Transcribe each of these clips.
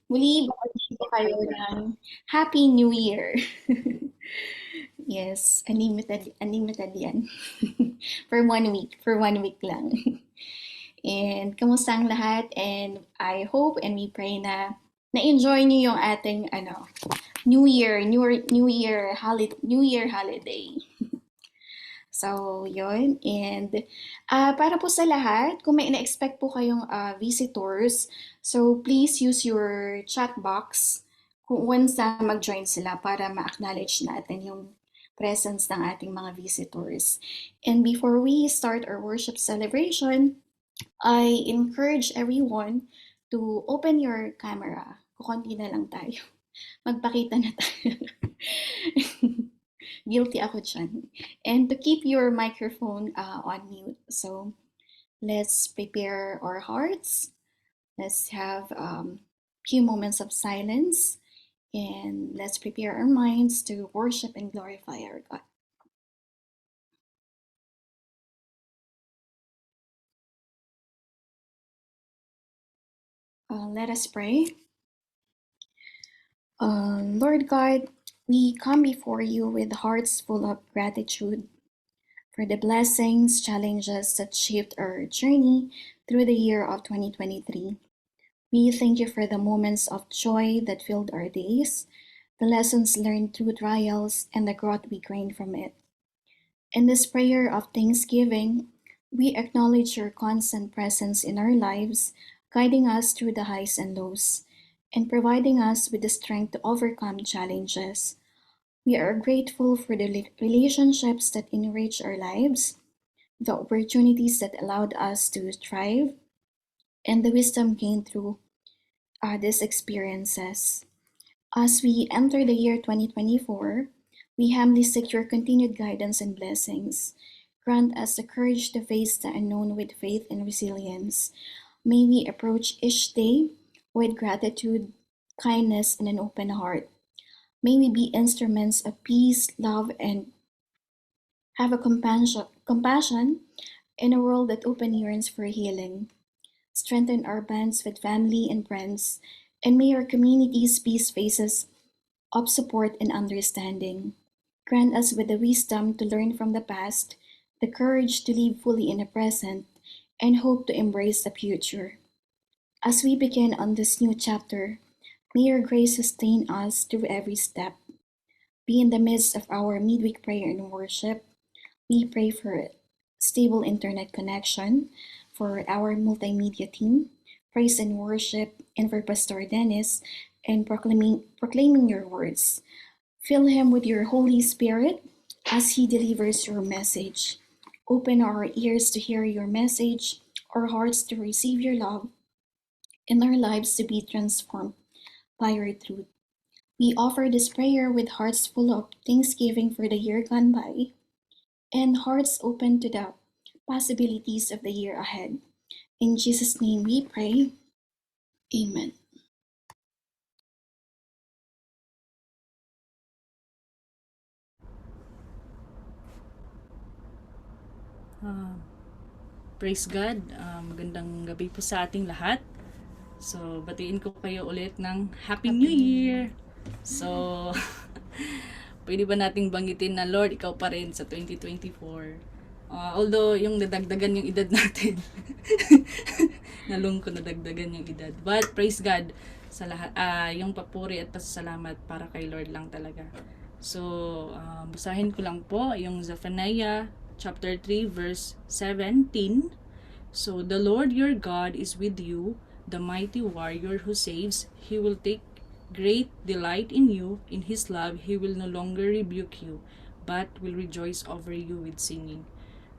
Muli, babagyan ko kayo ng Happy New Year. Yes, unlimited yan. For 1 week lang. And kamusta ang lahat? And I hope and we pray na na-enjoy niyo yung ating New Year holiday. So, yun. And para po sa lahat, kung may ina-expect po kayong visitors, so please use your chat box kung once na mag-join sila para ma-acknowledge natin yung presence ng ating mga visitors. And before we start our worship celebration, I encourage everyone to open your camera. Kukunti na lang tayo. Magpakita na tayo. Guilty ako dyan. And to keep your microphone on mute. So let's prepare our hearts. Let's have few moments of silence. And let's prepare our minds to worship and glorify our God. Let us pray. Lord God, we come before you with hearts full of gratitude for the blessings, challenges that shaped our journey through the year of 2023. We thank you for the moments of joy that filled our days, the lessons learned through trials, and the growth we gained from it. In this prayer of thanksgiving, we acknowledge your constant presence in our lives, guiding us through the highs and lows, and providing us with the strength to overcome challenges. We are grateful for the relationships that enrich our lives, the opportunities that allowed us to thrive, and the wisdom gained through these experiences. As we enter the year 2024, we humbly seek your continued guidance and blessings. Grant us the courage to face the unknown with faith and resilience. May we approach each day with gratitude, kindness, and an open heart. May we be instruments of peace, love, and have a compassion in a world that open yearns for healing. Strengthen our bonds with family and friends, and may our communities be spaces of support and understanding. Grant us with the wisdom to learn from the past, the courage to live fully in the present, and hope to embrace the future. As we begin on this new chapter, may your grace sustain us through every step. Be in the midst of our midweek prayer and worship. We pray for stable internet connection for our multimedia team, praise and worship, and for Pastor Dennis, and proclaiming your words. Fill him with your Holy Spirit as he delivers your message. Open our ears to hear your message, our hearts to receive your love, and our lives to be transformed by your truth. We offer this prayer with hearts full of thanksgiving for the year gone by and hearts open to the possibilities of the year ahead. In Jesus' name we pray. Amen. Praise God. Magandang gabi po sa ating lahat. So, batiin ko kayo ulit ng Happy New Year! So, pwede ba nating banggitin na Lord, ikaw pa rin sa 2024? Although, yung nadagdagan yung edad natin. Nalungkot nadagdagan yung edad. But, praise God sa lahat. Yung papuri at pasasalamat para kay Lord lang talaga. So, basahin ko lang po yung Zephaniah chapter 3 verse 17. So the Lord your God is with you, the mighty warrior who saves. He will take great delight in you. In his love he will no longer rebuke you, but will rejoice over you with singing.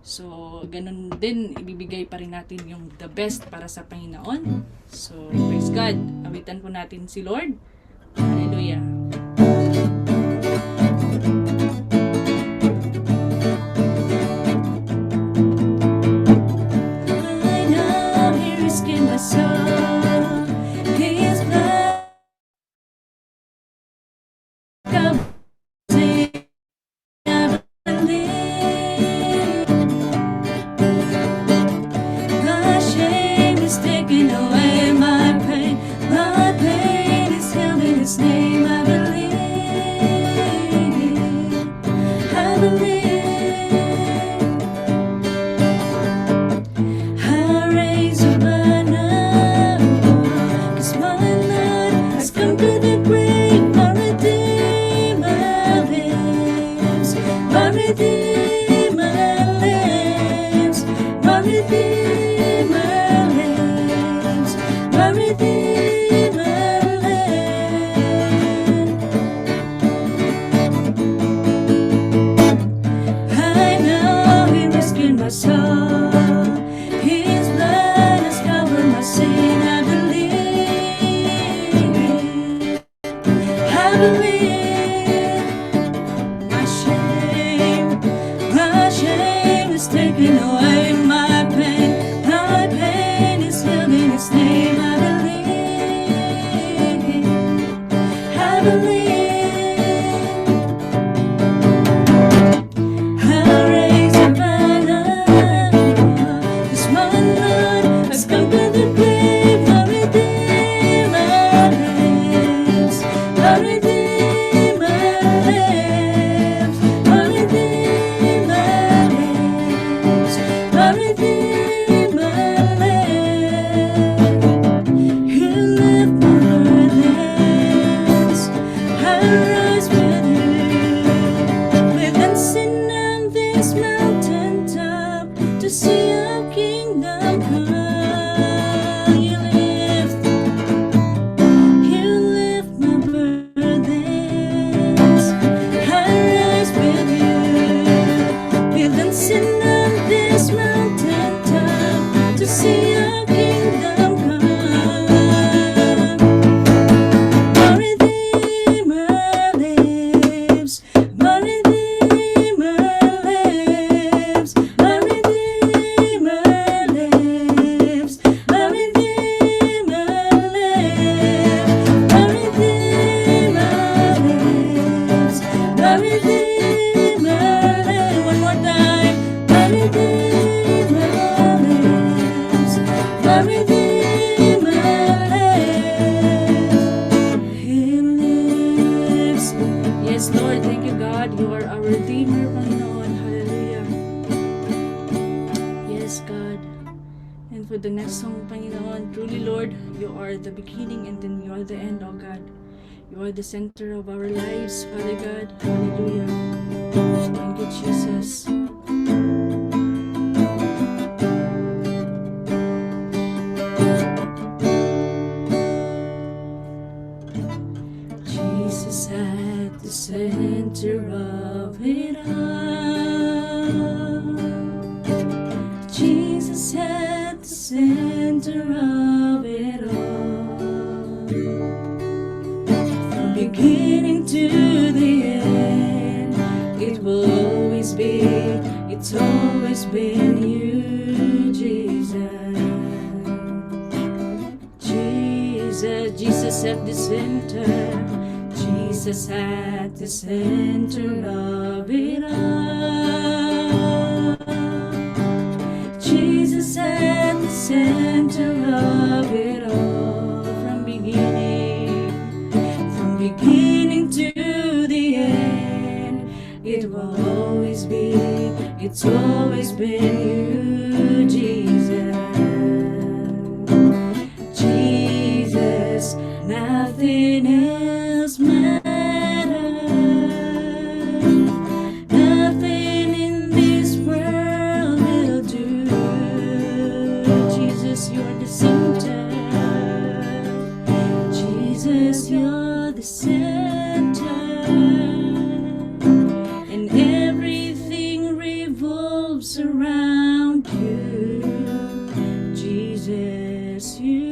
So ganun din, ibibigay pa rin natin yung the best para sa Panginoon. So praise God. Awitan po natin si Lord. Hallelujah. His name I believe. I believe. I raise a banner, 'cause my Lord has conquered the grave. My Redeemer lives. My Redeemer lives. My Redeemer lives. My Redeemer lives. I know He rescued my soul. His blood has covered my sin. I believe. I believe. My shame is taken away. My pain is healed in His name. I believe. I believe. I raise a banner, 'cause my Lord has conquered the grave. My Redeemer lives. My Redeemer lives. My Redeemer lives. My Redeemer lives. You lift my burdens. I rise with you. We're dancing on this mountaintop to see your kingdom come. You lift my burdens. I rise with you. We're dancing on this mountaintop to see your kingdom come. My Redeemer lives. My Redeemer lives. My Redeemer lives. My Redeemer lives. My Redeemer lives. My Redeemer lives. One more time. My Redeemer lives. My Redeemer lives. He lives. Yes, Lord, thank you, God. You are our Redeemer, Panginoon. Hallelujah. Yes, God. And for the next song, Panginoon, truly, Lord, you are the beginning and then you are the end, oh God. You are the center of our lives, Father God. Hallelujah. Thank you, Jesus. Jesus at the center of it all. Jesus at the center of it all. From beginning to the end, it will always be, it's always been you, Jesus. Jesus at the center, Jesus at the center of it all. Jesus at the center of it all. From beginning to the end, it will always be, it's always been you, Jesus. Jesus, nothing else matters. Nothing in this world will do. Jesus, you're the center. Jesus, you're the center. And everything revolves around you. Jesus, you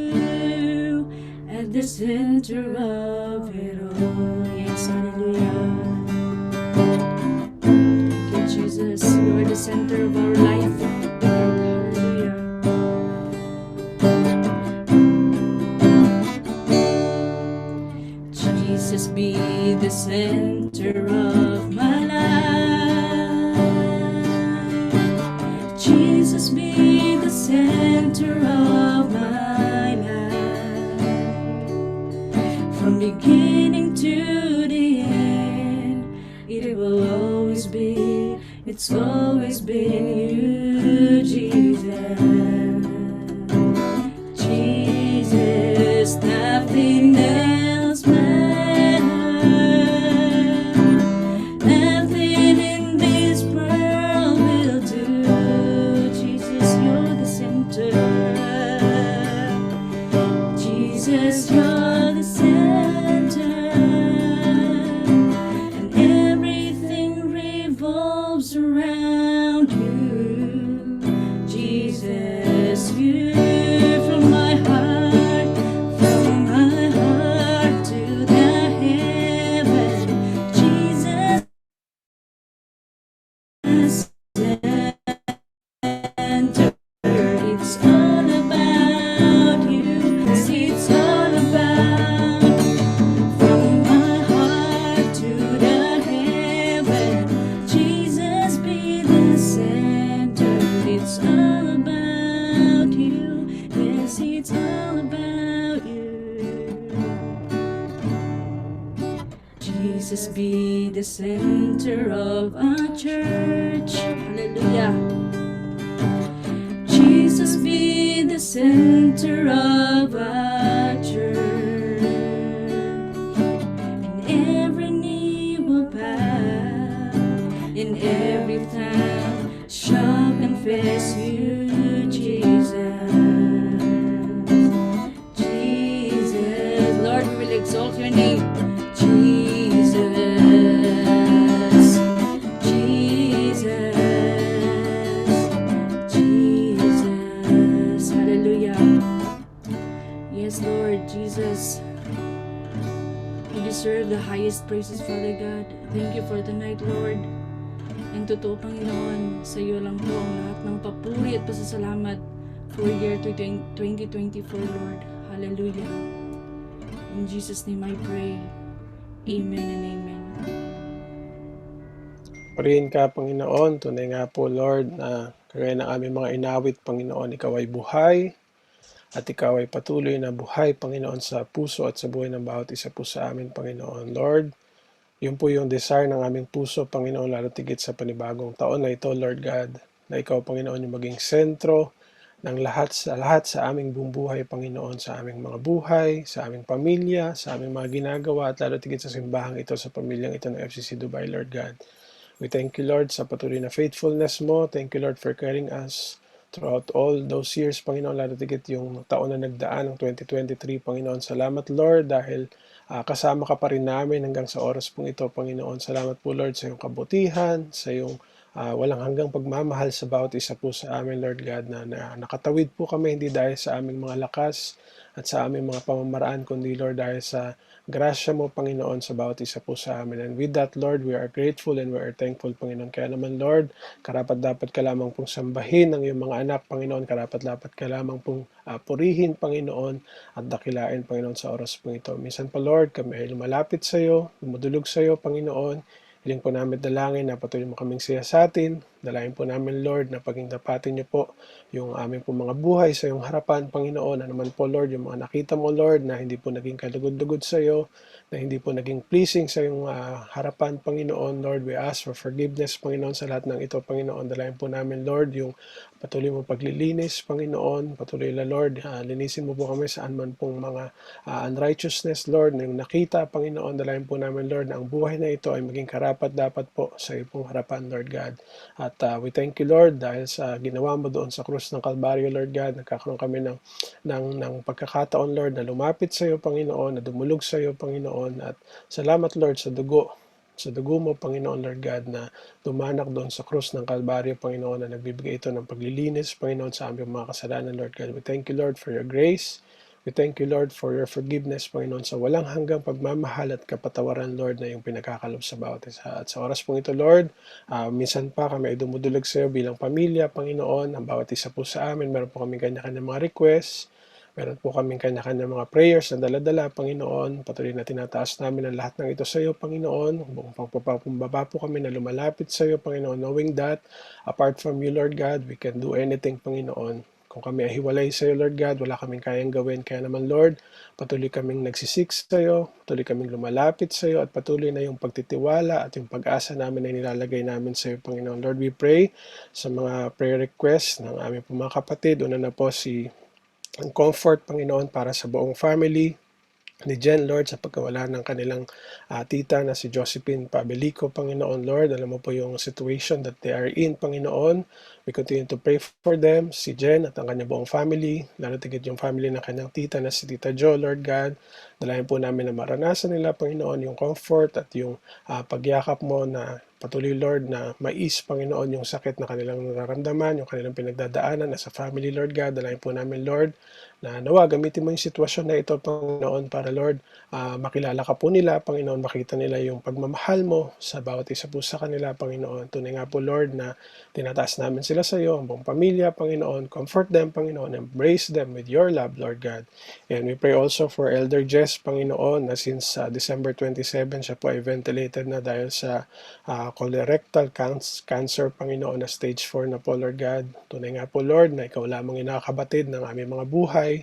at the center of it all. Yes, hallelujah. Thank you, Jesus. You are the center of our life. Hallelujah. Jesus, be the center of my life. Jesus, be the center of my life. From beginning to the end. It will always be, it's always been you, Jesus. Jesus, nothing else matters. Nothing in this world will do. Jesus, you're the center. Jesus, you're the center. And everything revolves around you. Jesus, you from my heart to the heaven. Jesus, center. It's all about you. It's all about from my heart to the heaven. Jesus be the center. It's all about you. Yes, it's all about you. Jesus be the center of our church. Hallelujah. Jesus be the center of our church. And every knee will bow, in every tongue shall confess you, Jesus. Jesus, Lord, we will exalt your name. Jesus, Jesus, Jesus, hallelujah. Yes, Lord Jesus, you deserve the highest praises, Father God. Thank you for tonight, Lord. And totoo, Panginoon, sa iyo lang po ang lahat ng papuri at pasasalamat for year 2024, Lord. Hallelujah. In Jesus' name I pray. Amen and amen. Purihin ka, Panginoon. Tunay nga po, Lord, na kagaya ng aming mga inawit, Panginoon, ikaw ay buhay at ikaw ay patuloy na buhay, Panginoon, sa puso at sa buhay ng bawat isa po sa amin, Panginoon. Lord, yun po yung desire ng aming puso, Panginoon, lalo tigit sa panibagong taon na ito, Lord God, na ikaw, Panginoon, yung maging sentro ng lahat sa aming buong buhay, Panginoon, sa aming mga buhay, sa aming pamilya, sa aming mga ginagawa, at lalo tigit sa simbahang ito, sa pamilyang ito ng FCC Dubai, Lord God. We thank you, Lord, sa patuloy na faithfulness mo. Thank you, Lord, for carrying us throughout all those years, Panginoon, lalo tigit yung taon na nagdaan ng 2023, Panginoon. Salamat, Lord, dahil kasama ka pa rin namin hanggang sa oras pong ito, Panginoon. Salamat po, Lord, sa iyong kabutihan, sa iyong walang hanggang pagmamahal sa bawat isa po sa amin, Lord God, na nakatawid po kami hindi dahil sa aming mga lakas at sa aming mga pamamaraan, kundi, Lord, dahil sa grasya mo, Panginoon, sa bawat isa po sa amin. And with that, Lord, we are grateful and we are thankful, Panginoon. Kaya naman, Lord, karapat-dapat ka lamang pong sambahin ng iyong mga anak, Panginoon. Karapat-dapat ka lamang pong purihin, Panginoon, at dakilain, Panginoon, sa oras pong ito. Minsan pa, Lord, kami ay lumalapit sa iyo, lumudulog sa iyo, Panginoon. Hiling po namin dalangin na patuloy mo kaming siyasatin. Dalayan po namin, Lord, na paging tapatin niyo po yung aming po mga buhay sa iyong harapan, Panginoon. Ano naman po, Lord, yung mga nakita mo, Lord, na hindi po naging kalugod-lugod sa iyo, na hindi po naging pleasing sa iyong harapan, Panginoon. Lord, we ask for forgiveness, Panginoon, sa lahat ng ito, Panginoon. Dalayan po namin, Lord, yung patuloy mo paglilinis, Panginoon. Patuloy na, Lord, linisin mo po kami saan man pong mga unrighteousness, Lord, na yung nakita, Panginoon. Dalayan po namin, Lord, na ang buhay na ito ay maging karapat-dapat po sa iyo pong harapan, Lord God. At we thank you, Lord, dahil sa ginawa mo doon sa krus ng Kalbaryo, Lord God. Nagkakaroon kami ng pagkakataon, Lord, na lumapit sa iyo, Panginoon, na dumulog sa iyo, Panginoon. At salamat, Lord, sa dugo mo, Panginoon, Lord God, na dumanak doon sa krus ng Kalbaryo, Panginoon, na nagbibigay ito ng paglilinis, Panginoon, sa aming mga kasalanan, Lord God. We thank you, Lord, for your grace. We thank you, Lord, for your forgiveness, Panginoon, sa walang hanggang pagmamahal at kapatawaran, Lord, na yung pinagkakalob sa bawat isa. At sa oras pong ito, Lord, minsan pa kami ay dumudulag sa iyo bilang pamilya, Panginoon. Ang bawat isa po sa amin, meron po kaming kanya-kanya mga requests, meron po kaming kanya-kanya mga prayers na dala-dala, Panginoon. Patuloy na tinataas namin ang lahat ng ito sa iyo, Panginoon. Buong pagpapakumbaba po kami na lumalapit sa iyo, Panginoon, knowing that apart from you, Lord God, we can do anything, Panginoon. Kung kami ay hiwalay sa iyo, Lord God, wala kaming kayang gawin. Kaya naman, Lord, patuloy kaming nagsisik sa iyo, patuloy kaming lumalapit sa iyo, at patuloy na yung pagtitiwala at yung pag-asa namin ay nilalagay namin sa iyo, Panginoon. Lord, we pray sa mga prayer requests ng aming mga kapatid. Una na po si ang comfort, Panginoon, para sa buong family ni Jen, Lord, sa pagkawala ng kanilang tita na si Josephine Pabelico, Panginoon, Lord. Alam mo po yung situation that they are in, Panginoon. We continue to pray for them, si Jen at ang kanyang buong family, lalo tigit yung family ng kanyang tita na si Tita Jo, Lord God. Dalayan po namin na maranasan nila, Panginoon, yung comfort at yung pagyakap mo na patuloy, Lord, na mais, Panginoon, yung sakit na kanilang nararamdaman, yung kanilang pinagdadaanan na sa family, Lord God. Dalayan po namin, Lord, na nawa, gamitin mo yung sitwasyon na ito, Panginoon, para, Lord, makilala ka po nila, Panginoon, makita nila yung pagmamahal mo sa bawat isa po sa kanila, Panginoon. Tunay nga po, Lord, na tinataas namin sila sa iyo, ang buong pamilya, Panginoon. Comfort them, Panginoon. Embrace them with your love, Lord God. And we pray also for Elder Jess, Panginoon, na since December 27, siya po ay ventilated na dahil sa colorectal cancer, Panginoon, na stage 4 na po, Lord God. Tunay nga po, Lord, na ikaw lamang inakabatid ng aming mga buhay,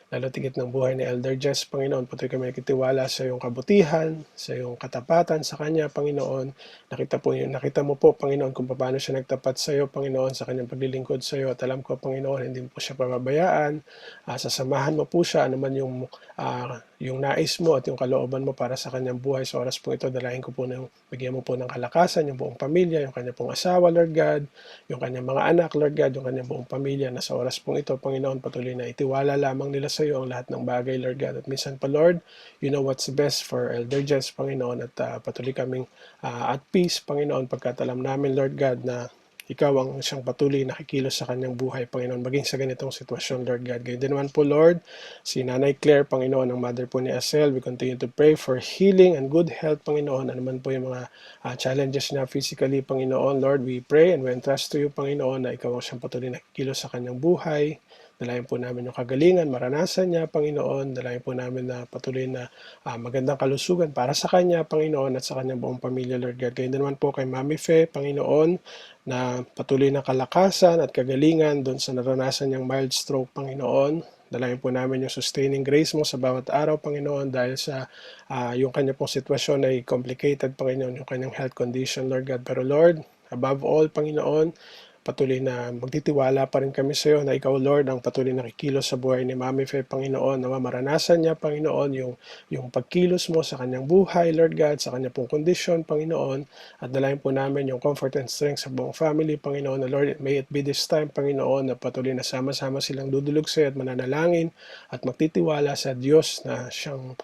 lalo tigit ng buhay ni Elder Jess, Panginoon. Patuloy kami nakitiwala sa iyong kabutihan, sa iyong katapatan sa Kanya, Panginoon. Nakita mo po, Panginoon, kung paano siya nagtapat sa iyo, Panginoon, sa kanyang paglilingkod sa iyo. At alam ko, Panginoon, hindi mo po siya pababayaan. Sasamahan mo po siya, anuman yung nais mo at yung kalooban mo para sa kanyang buhay sa oras po ito. Dalahin ko po ng bigyan mo po ng kalakasan, yung buong pamilya, yung kanyang pong asawa, Lord God, yung kanyang mga anak, Lord God, yung kanyang buong pamilya na sa oras pong ito, Panginoon, patuloy na itiwala lamang nila sa iyo ang lahat ng bagay, Lord God. At minsan pa, Lord, you know what's best for Elder Jess, Panginoon, at patuloy kaming at peace, Panginoon, pagkat alam namin, Lord God, na ikaw ang siyang patuloy na kikilos sa kanyang buhay, Panginoon, maging sa ganitong sitwasyon, Lord God. Ganyan din naman po, Lord, si Nanay Claire, Panginoon, ang mother po ni Asel, we continue to pray for healing and good health, Panginoon. Ano man po yung mga challenges niya physically, Panginoon, Lord, we pray and we entrust to you, Panginoon, na ikaw ang siyang patuloy na kikilos sa kanyang buhay. Dalayan po namin yung kagalingan, maranasan niya, Panginoon. Dalayan po namin na patuloy na magandang kalusugan para sa Kanya, Panginoon, at sa Kanyang buong pamilya, Lord God. Ganyan naman po kay Mami Fe, Panginoon, na patuloy na kalakasan at kagalingan doon sa naranasan niyang mild stroke, Panginoon. Dalayan po namin yung sustaining grace mo sa bawat araw, Panginoon, dahil sa yung kanya pong sitwasyon ay complicated, Panginoon, yung kanyang health condition, Lord God. Pero Lord, above all, Panginoon, patuloy na magtitiwala pa rin kami sa iyo na ikaw, Lord, ang patuloy na kikilos sa buhay ni Mami Fe, Panginoon, na maranasan niya, Panginoon, yung pagkilos mo sa kanyang buhay, Lord God, sa kanya pong kondisyon, Panginoon, at dalayan po namin yung comfort and strength sa buong family, Panginoon, na Lord, may it be this time, Panginoon, na patuloy na sama-sama silang dudulog sa iyo at mananalangin at magtitiwala sa Diyos na siyang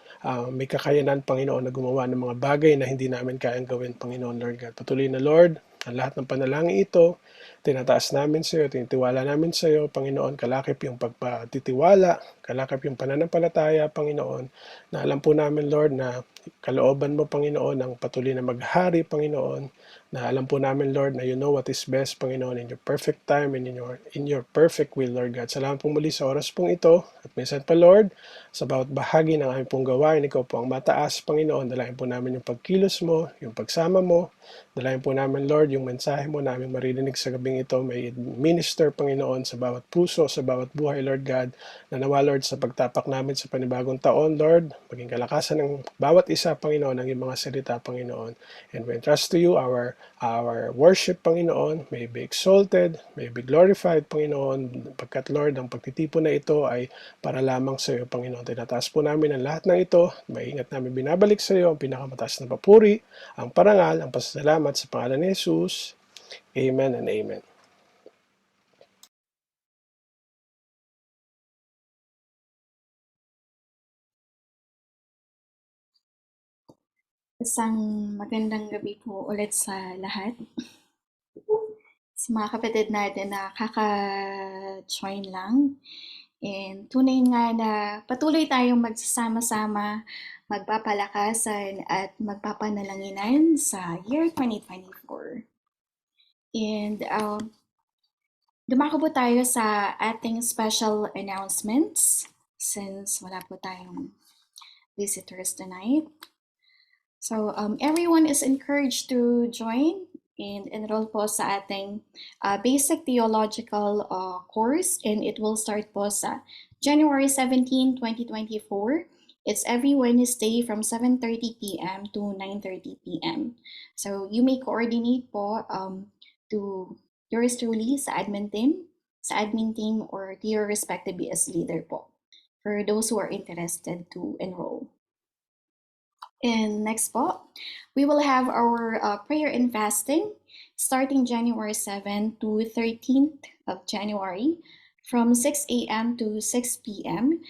may kakayanan, Panginoon, na gumawa ng mga bagay na hindi namin kayang gawin, Panginoon, Lord God. Patuloy na, Lord, ang lahat ng panalangin ito, tinataas namin sa iyo, tinitiwala namin sa iyo, Panginoon, kalakip yung pagpatitiwala, kalakip yung pananampalataya, Panginoon, na alam po namin, Lord, na kalooban mo, Panginoon, ang patuloy na maghari, Panginoon, na alam po namin, Lord, na you know what is best, Panginoon, in your perfect time and in your perfect will, Lord God. Salamat po muli sa oras pong ito, at minsan pa, Lord, sa bawat bahagi ng aming pong gawain, ikaw po ang mataas, Panginoon, dalayan po namin yung pagkilos mo, yung pagsama mo, dalayan po namin, Lord, yung mensahe mo na aming maririnig sa gabing ito, may minister, Panginoon, sa bawat puso, sa bawat buhay, Lord God, na nawa, Lord, sa pagtapak namin sa panibagong taon, Lord, maging kalakasan ng bawat isa, Panginoon, ng iyong mga salita, Panginoon. And we entrust to you our worship, Panginoon, may be exalted, may be glorified, Panginoon, pagkat, Lord, ang pagtitipon na ito ay para lamang sa iyo, Panginoon. Tinataas po namin ang lahat ng ito, maingat namin binabalik sa iyo ang pinakamataas na papuri, ang parangal, ang pasasalamat sa pangalan ni Jesus. Amen and amen. Isang magandang gabi po ulit sa lahat. Sa mga kapatid natin na kaka-join lang. And tunay nga na patuloy tayong magsasama-sama, magpapalakasan at magpapanalanginan sa year 2024. And dumako po tayo sa ating special announcements since wala po tayong visitors tonight. So everyone is encouraged to join and enroll po sa ating basic theological course, and it will start po sa January 17, 2024. It's every Wednesday from 7:30 p.m. to 9:30 p.m. So you may coordinate po to yours truly sa admin team, or to your respective BS leader po, for those who are interested to enroll. And next po, we will have our prayer and fasting starting January 7 to 13th of January from 6 a.m. to 6 p.m.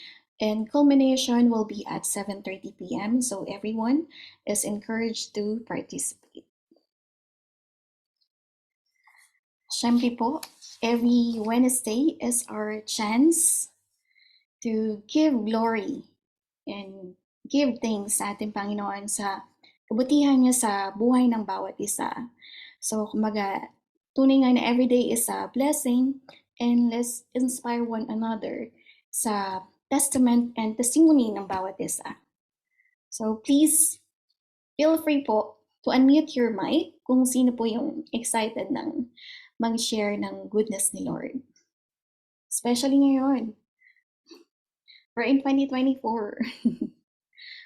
And culmination will be at 7:30 p.m. So everyone is encouraged to participate. Siyempre po, every Wednesday is our chance to give glory and give thanks sa ating Panginoon sa kabutihan niya sa buhay ng bawat isa. So, kumaga, tunay nga na everyday is a blessing, and let's inspire one another sa testament and testimony ng bawat isa. So, please feel free po to unmute your mic kung sino po yung excited ng mag-share ng goodness ni Lord. Especially ngayon. We're in 2024.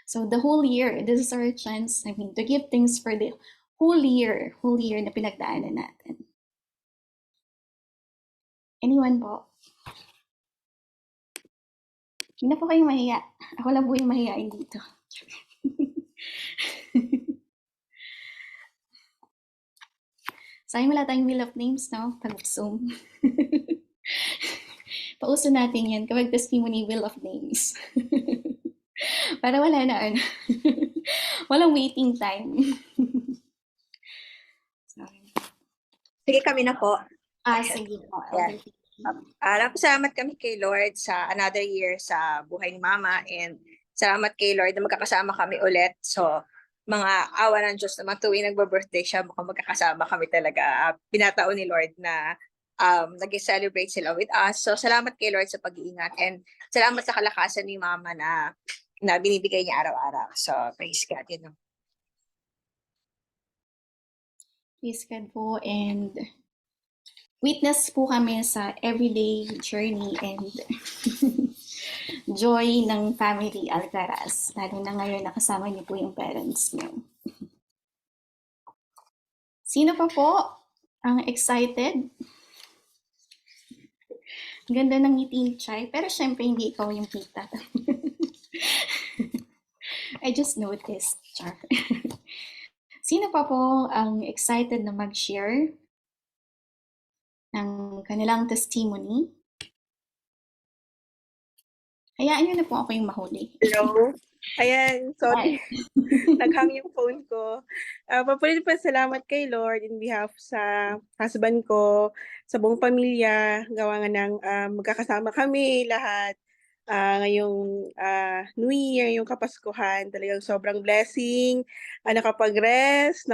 So the whole year, this is our chance, to give thanks for the whole year na pinagdaanan natin. Anyone po? Hindi na po kayong mahiya. Ako lang po yung mahihain dito. Sayang wala tayong wheel of names, no? Pag-zoom. Pauso natin yan kapag testimony wheel of names. Para wala na, walang waiting time. Sorry. Sige, kami na po. Sige po. Ayan. Salamat kami kay Lord sa another year sa buhay ni Mama, and salamat kay Lord na magkakasama kami ulit. So, mga awa ng Diyos naman tuwing nagbo-birthday siya, mukhang magkakasama kami talaga. Pinataon ni Lord na nag-celebrate sila with us. So, salamat kay Lord sa pag-iingat, and salamat sa kalakasan ni Mama na binibigay niya araw-araw. So, praise God. You know. Praise God po, and witness po kami sa everyday journey and joy ng family Alcaraz. Lalo na ngayon nakasama niyo po yung parents niyo. Sino pa po ang excited? Ganda ng ngiti ni Chay, pero syempre hindi ikaw yung tita. I just noticed, Char. Sino pa po ang excited na mag-share ng kanilang testimony? Hayaan niyo na po ako yung mahuli. Hello? Ayan, sorry. Naghang yung phone ko. Papulit pa salamat kay Lord in behalf sa husband ko, sa buong pamilya. Gawa nga ng magkakasama kami lahat. Ngayong New Year, yung Kapaskuhan, talagang sobrang blessing. Nakapag-rest,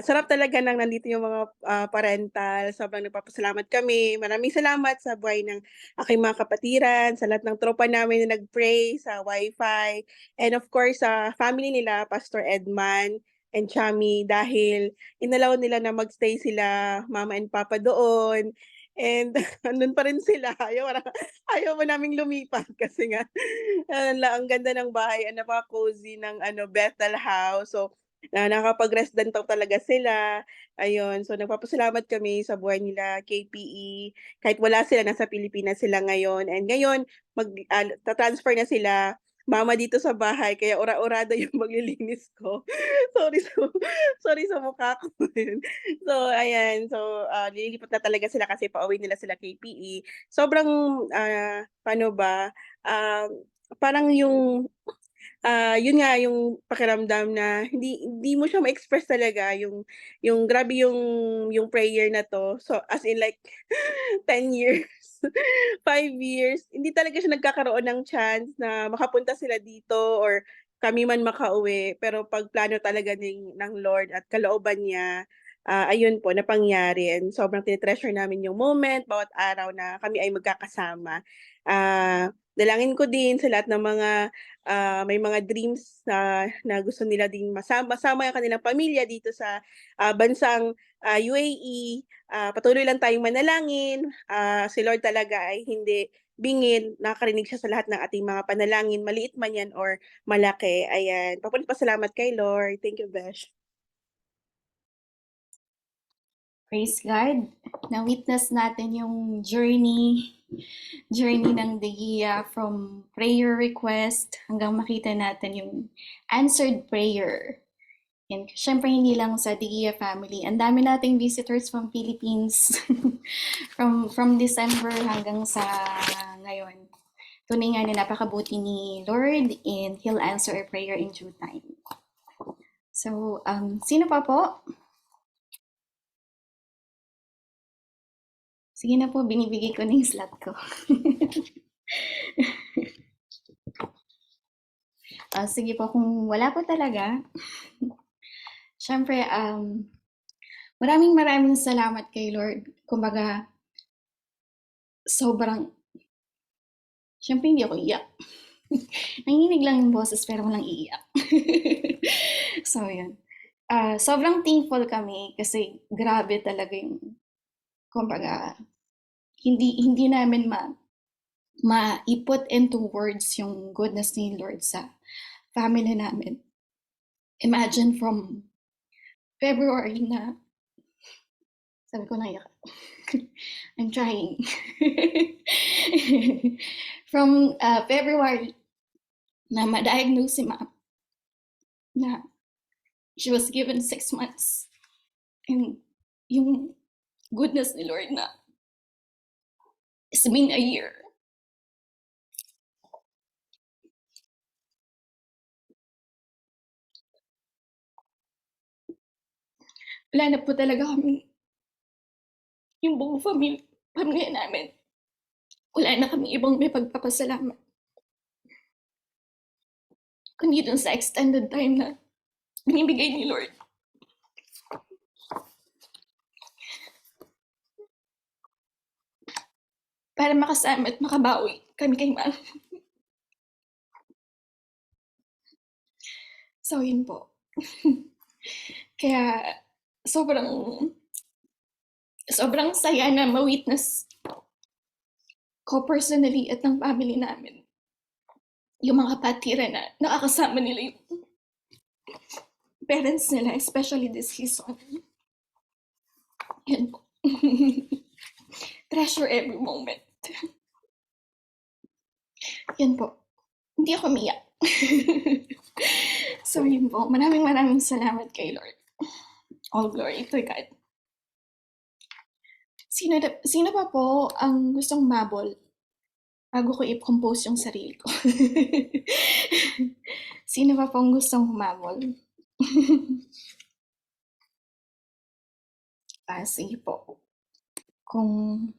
sarap talaga nang nandito yung mga parental. Sobrang nagpapasalamat kami. Maraming salamat sa buhay ng aking mga kapatiran, sa lahat ng tropa namin na nag-pray sa Wi-Fi. And of course, sa family nila, Pastor Edman and Chami, dahil inalaw nila na magstay sila, mama and papa doon. And andun pa rin sila. Ayaw mo naming lumipat kasi nga ang ganda ng bahay, napaka-cozy ng Bethel House. So, nakapag-rest din talaga sila. Ayun, so nagpapasalamat kami sa buhay nila, KPE. Kahit wala sila, nasa Pilipinas sila ngayon. And ngayon, transfer na sila, mama dito sa bahay, kaya ora-orada yung maglilinis ko. sorry sa mukha ko. So, ayan. So, lilipat na talaga sila kasi pauwi nila sila KPE. Sobrang, paano ba, parang yung yun nga yung pakiramdam na hindi mo siya ma-express talaga yung grabe yung prayer na to. So as in like 10 years, 5 years, hindi talaga siya nagkakaroon ng chance na makapunta sila dito or kami man makauwi. Pero pag plano talaga ng Lord at kalooban niya, ayun po, napangyari. And sobrang tinitreasure namin yung moment, bawat araw na kami ay magkakasama. dalangin ko din sa lahat ng mga may mga dreams na gusto nila din masama yung kanilang pamilya dito sa bansang UAE. Patuloy lang tayong manalangin. Si Lord talaga ay hindi bingin, nakakarinig siya sa lahat ng ating mga panalangin, maliit man yan or malaki. Ayan. Pasalamat kay Lord. Thank you, Besh. Praise God. Na-witness natin yung journey ng Degia from prayer request hanggang makita natin yung answered prayer. And syempre hindi lang sa Degia family. Ang dami nating visitors from Philippines from December hanggang sa ngayon. Tunay nga na napakabuti ni Lord and He'll answer our prayer in due time. So, sino pa po? Sige na po, binibigay ko na yung slot ko. Sige po, kung wala po talaga, syempre, maraming salamat kay Lord. Kumbaga, syempre hindi ako iyak. Nanginig lang yung boses pero walang iiyak. So, yun. Sobrang thankful kami kasi grabe talaga yung, kumbaga, hindi namin ma-put into words yung goodness ni Lord sa family namin. Imagine from February na, sabi ko naiyak. I'm trying. From February na ma-diagnose si Ma'am na she was given 6 months. And yung goodness ni Lord na it's been a year. Wala na po talaga kami, yung buong pamilya namin. Wala na kami ibang may pagpapasalamat. Kundi dun sa extended time na binibigay ni Lord. Para makasama at makabawi kami kay Ma'am. So, yun po. Kaya, sobrang saya na ma-witness ko personally at ng family namin yung mga patira na nakakasama nila yung parents nila, especially this season. Yan po. Treasure every moment. Yan po. Hindi ako umiyak. So, yun po. Maraming salamat kay Lord. All glory to God. Sino pa po ang gustong mabol bago ko i-compose yung sarili ko? Sino pa po ang gustong humabol? Sige po. Kung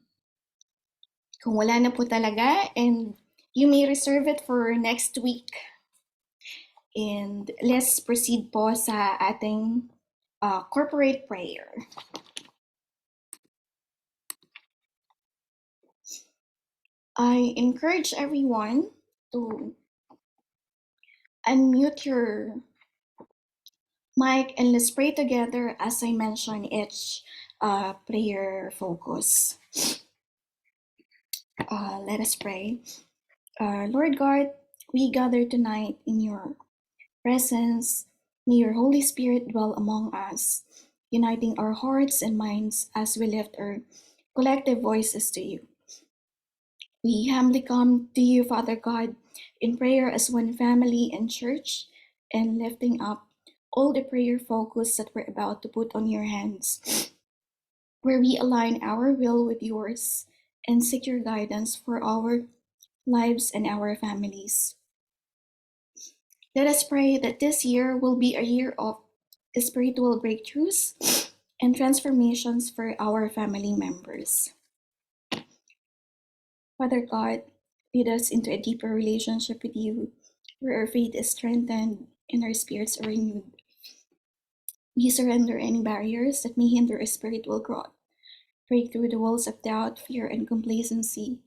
wala na po talaga, and you may reserve it for next week. And let's proceed po sa ating corporate prayer. I encourage everyone to unmute your mic and let's pray together as I mention each prayer focus. Let us pray. Lord God, we gather tonight in your presence. May your Holy Spirit dwell among us, uniting our hearts and minds as we lift our collective voices to you. We humbly come to you, Father God, in prayer as one family and church, and lifting up all the prayer focus that we're about to put on your hands, where we align our will with yours and seek your guidance for our lives and our families. Let us pray that this year will be a year of spiritual breakthroughs and transformations for our family members. Father God, lead us into a deeper relationship with you, where our faith is strengthened and our spirits are renewed. We surrender any barriers that may hinder our spiritual growth, break through the walls of doubt, fear, and complacency,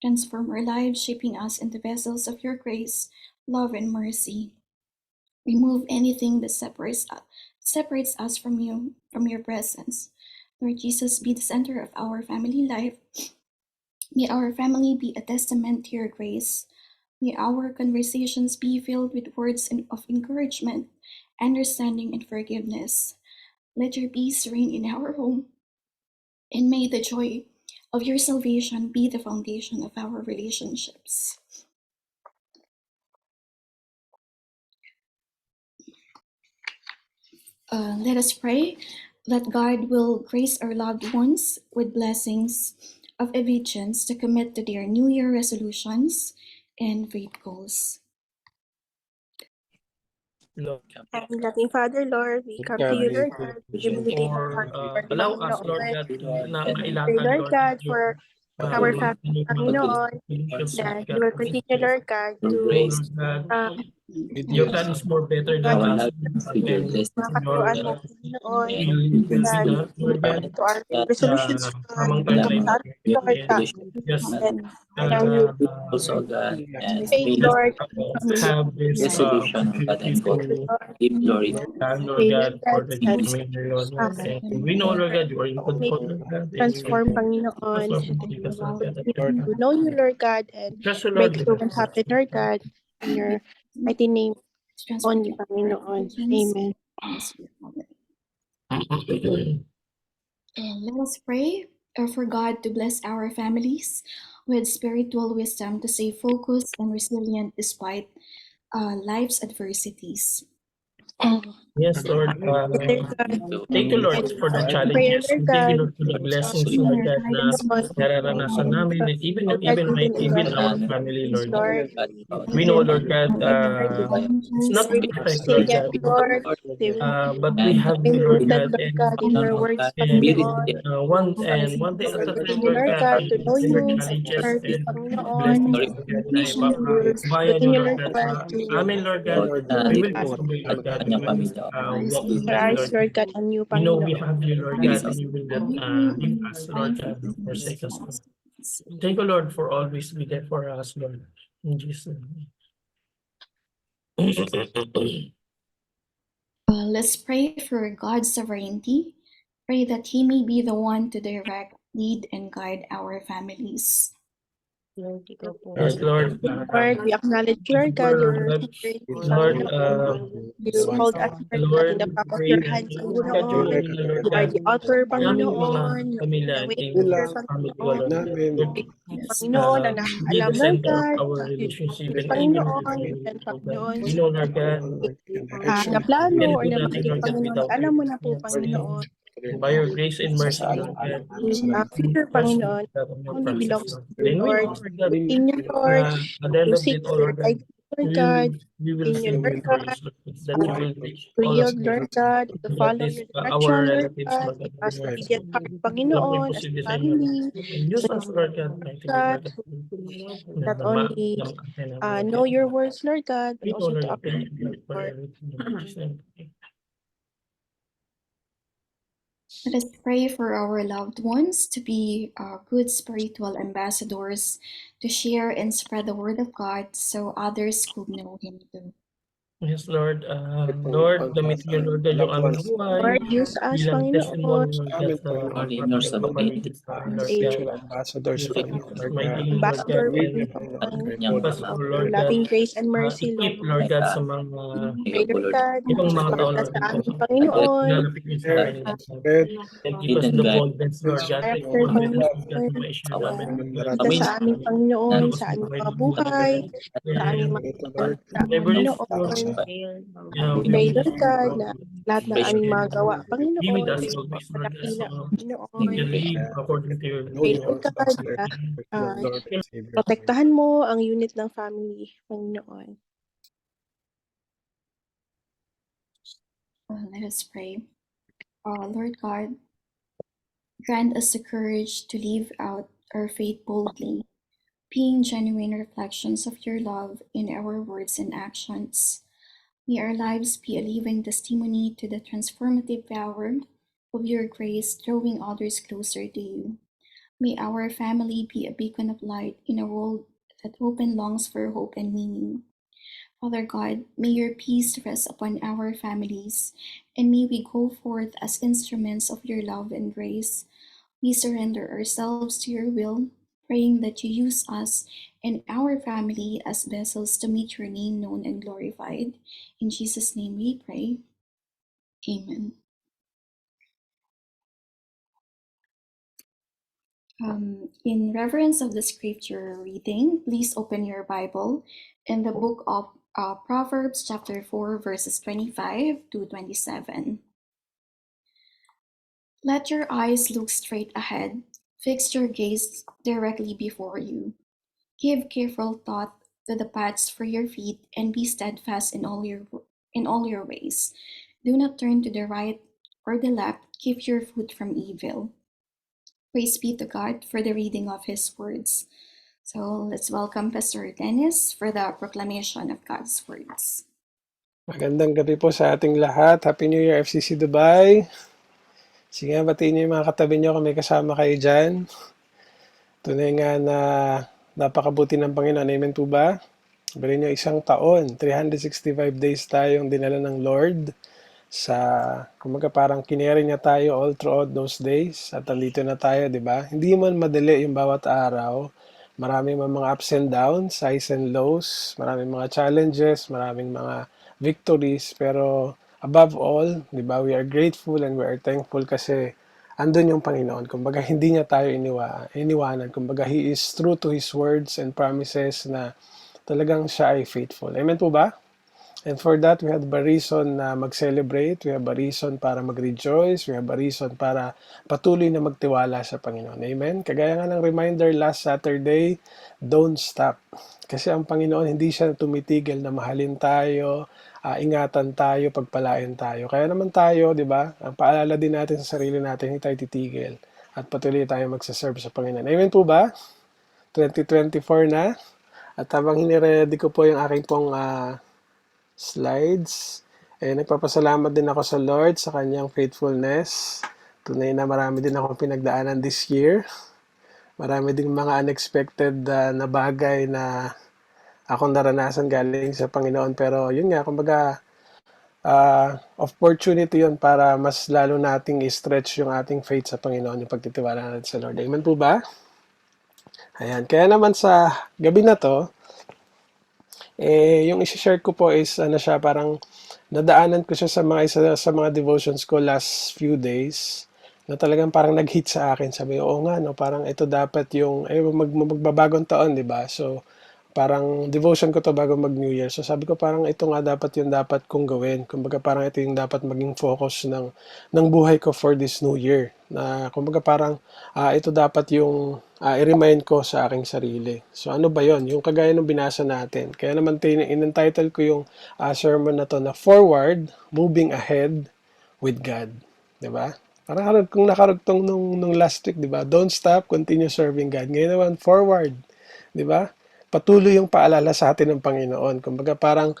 Transform our lives, shaping us into vessels of your grace, love, and mercy. Remove anything that separates us from you, from your presence. Lord Jesus, be the center of our family life. May our family be a testament to your grace. May our conversations be filled with words of encouragement, understanding, and forgiveness. Let your peace reign in our home, and may the joy of your salvation be the foundation of our relationships. Let us pray that God will grace our loved ones with blessings of obedience to commit to their New Year resolutions and faith goals. Lord, And loving Father, Lord, we come to you, Lord God, with humility in our or heart, Lord, allow us, Lord Panginoon. God, na Pray, mailakad, Lord Lord, God, yung for our family, yung Panginoon, relationships, that Lord you God. will continue, Lord God, We to know, Lord God, your plan is more better than us. And mga your katuruan mo, Panginoon, will be that done, Lord God, to our sa resolutions, Lord, tamang timeline. kapag Lord God, Just and allow you faith, just Lord, have this opportunity to thank, Lord pray, God, Lord for God, the that New Year, Lord God. And we know, Lord God, you are in may control, Lord God. And transform, Panginoon, Lord continue God, to know you, Lord God, and trust the Lord breakthrough with will happen, Lord God, in your mighty name only, Panginoon. Amen. Let us pray for God to bless our families with spiritual wisdom to stay focused and resilient despite life's adversities. Yes, Lord. Dear God, Thank you, Lord, and for the prayer, challenges. Lord Thank you, God, Lord, for the blessings, May Lord your God, na guidance be nararanasan namin, and Lord, even our family, Lord God. Lord, We know, Lord God, it's not perfect, Lord resilient, God, Lord, they will but we have you, remain Lord rooted, God, Lord God, in your words, and Panginoon. one day at a time, Continue, Lord Lord God, God, to know and their you and to challenges serve you, and Panginoon. blessings, Lord God, na ipapabayan nyo, Continue, Lord Lord God, God, sa to amin, Lord God. continue, We Lord will God, patuloy, Lord God, we will walk with our you, eyes, Lord Lord God. God, on you, We know we Panginoon. have you, Lord God, and you will not leave us, Lord God, nor forsake us, Lord. Thank you, Lord, for always be there for us, Lord. In Jesus' name. Let's pray for God's sovereignty. Pray that He may be the one to direct, lead, and guide our families. Yes, Lord. Lord, we acknowledge, Lord God, your sovereignty, Lord, Panginoon. You hold us, Lord God, in Lord, the we palm of pray your that hands, you will look at your Panginoon. will, Lord You are God, the author, naming mga Panginoon. pamilya The and way in maker, family, Panginoon. Lord. Lord, Panginoon, ang be nakakaalam, the Lord center of God, our you, relationship and even our Panginoon, family, and Lord God. Panginoon, We know, Lord God, na we plano can or do na nothing, project, Lord God, Panginoon, without alam you. mo na po, Panginoon. By your grace and mercy, Lord God, Future, trust me Panginoon, that on your only process, belongs to Lord. you, And we Lord. know, Lord God, Continue, Lord, at the end to of seek it all, your Lord God, guidance, Lord God. we will Continue, feel Lord God, victorious, Lord, that you will reach to all of yield, us, Lord God, to that follow is your our direction, Lord relatives, God. Lord God, Give us and obedient heart, walang Panginoon, as imposible a sa inyo, Lord. family. And use us, Lord God, mighty God, Lord God, not na only ma-ampay namin, Lord know God. your words, Lord God, but We know, also Lord to God, thank apply you, Lord, for Lord. everything. In Jesus' name. Let us pray for our loved ones to be good spiritual ambassadors to share and spread the word of God so others could know Him too. Yes, Lord. Lord, gamitin niyo, Lord God, yung aming buhay Lord, use us, bilang Panginoon, testimony, Lord God, sa kapaligiran sa amin, Lord a God. spiritual ambassadors Use for us you, Lord God. mightily, Lord God, ambassador for and you, help us, of oh your Lord God, loving grace and mercy, Lord. equip, Lord God, sa mga Pray, Lord God, ibang mga tao, pagpapala Lord sa God, amin, Panginoon, lalapit niyo sa amin, Lord God. Spread And give us the boldness, Lord God, and character, confidence, Lord God, Panginoon, na ma-share namin, Lord God. kita sa amin, Panginoon, Ano sa kasi aming buhay mga dito, Lord buhay, God. sa aming And mga ito, Lord. pananalita, whatever is Panginoon. we Pray, will Lord God, na lahat ng aming mga gawa, be with Panginoon, us ay always, Lord God, malakila, so we Panginoon. can live according to your Know Pray, you will. Lord as God, Master, na your Lord and Savior. protektahan mo ang unit ng family, Panginoon. Let us pray. Lord God, grant us the courage to live out our faith boldly, being genuine reflections of your love in our words and actions. May our lives be a living testimony to the transformative power of your grace, drawing others closer to you. May our family be a beacon of light in a world that often longs for hope and meaning. Father God, may your peace rest upon our families, and may we go forth as instruments of your love and grace. We surrender ourselves to your will, praying that you use us and our family as vessels to make your name known and glorified. In Jesus' name we pray. Amen. In reverence of the scripture reading, please open your Bible in the book of Proverbs, chapter 4, verses 25 to 27. Let your eyes look straight ahead, fix your gaze directly before you. Give careful thought to the paths for your feet, and be steadfast in all your ways. Do not turn to the right or the left. Keep your foot from evil. Praise be to God for the reading of His words. So let's welcome Pastor Dennis for the proclamation of God's words. Magandang gabi po sa ating lahat. Happy New Year, FCC Dubai. Sige, batiin niyo yung mga katabi niyo kung may kasama kayo dyan. Tunay nga na napakabuti ng Panginoon. Amen po ba? Sabihin niyo, isang taon, 365 days tayong dinala ng Lord sa, kumaga parang kineri niya tayo all throughout those days at nandito na tayo, di ba? Hindi man madali yung bawat araw. Maraming mga ups and downs, highs and lows, maraming mga challenges, maraming mga victories, pero above all, di ba, we are grateful and we are thankful kasi andun yung Panginoon. Kumbaga, hindi niya tayo iniwanan. Kumbaga, He is true to His words and promises na talagang siya ay faithful. Amen po ba? And for that, we have a reason na mag-celebrate, we have a reason para mag-rejoice, we have a reason para patuloy na magtiwala sa Panginoon. Amen? Kagaya nga ng reminder last Saturday, don't stop. Kasi ang Panginoon, hindi siya tumitigil na mahalin tayo, ingatan tayo, pagpalain tayo. Kaya naman tayo, di ba, ang paalala din natin sa sarili natin, hindi tayo titigil at patuloy tayo magsaserve sa Panginoon. Amen po ba? 2024 na. At habang hiniready ko po yung aking pong slides. Nagpapasalamat din ako sa Lord sa kanyang faithfulness. Tunay na marami din akong pinagdaanan this year. Marami din mga unexpected na bagay na akong naranasan galing sa Panginoon. Pero yun nga, kumbaga, opportunity yun para mas lalo nating i-stretch yung ating faith sa Panginoon, yung pagtitiwala natin sa Lord. Amen po ba? Ayan. Kaya naman sa gabi na to, yung isi-share ko po is siya, parang nadaanan ko siya sa mga devotions ko last few days na talagang parang nag-hit sa akin. Sabi, oo nga, no, parang ito dapat yung magbabagong taon, di ba? So, parang devotion ko to bago mag-New Year. So, sabi ko parang ito nga dapat yung dapat kong gawin. Kumbaga parang ito yung dapat maging focus ng buhay ko for this New Year. Na kumbaga parang ito dapat yung i-remind ko sa aking sarili. So, ano ba yon? Yung kagaya ng binasa natin. Kaya naman in-entitle ko yung sermon na to na Forward, Moving Ahead with God. Diba? Parang kung nakarugtong nung last week, diba? Don't stop, continue serving God. Ngayon naman, forward. Diba? Patuloy yung paalala sa atin ng Panginoon. Kumbaga parang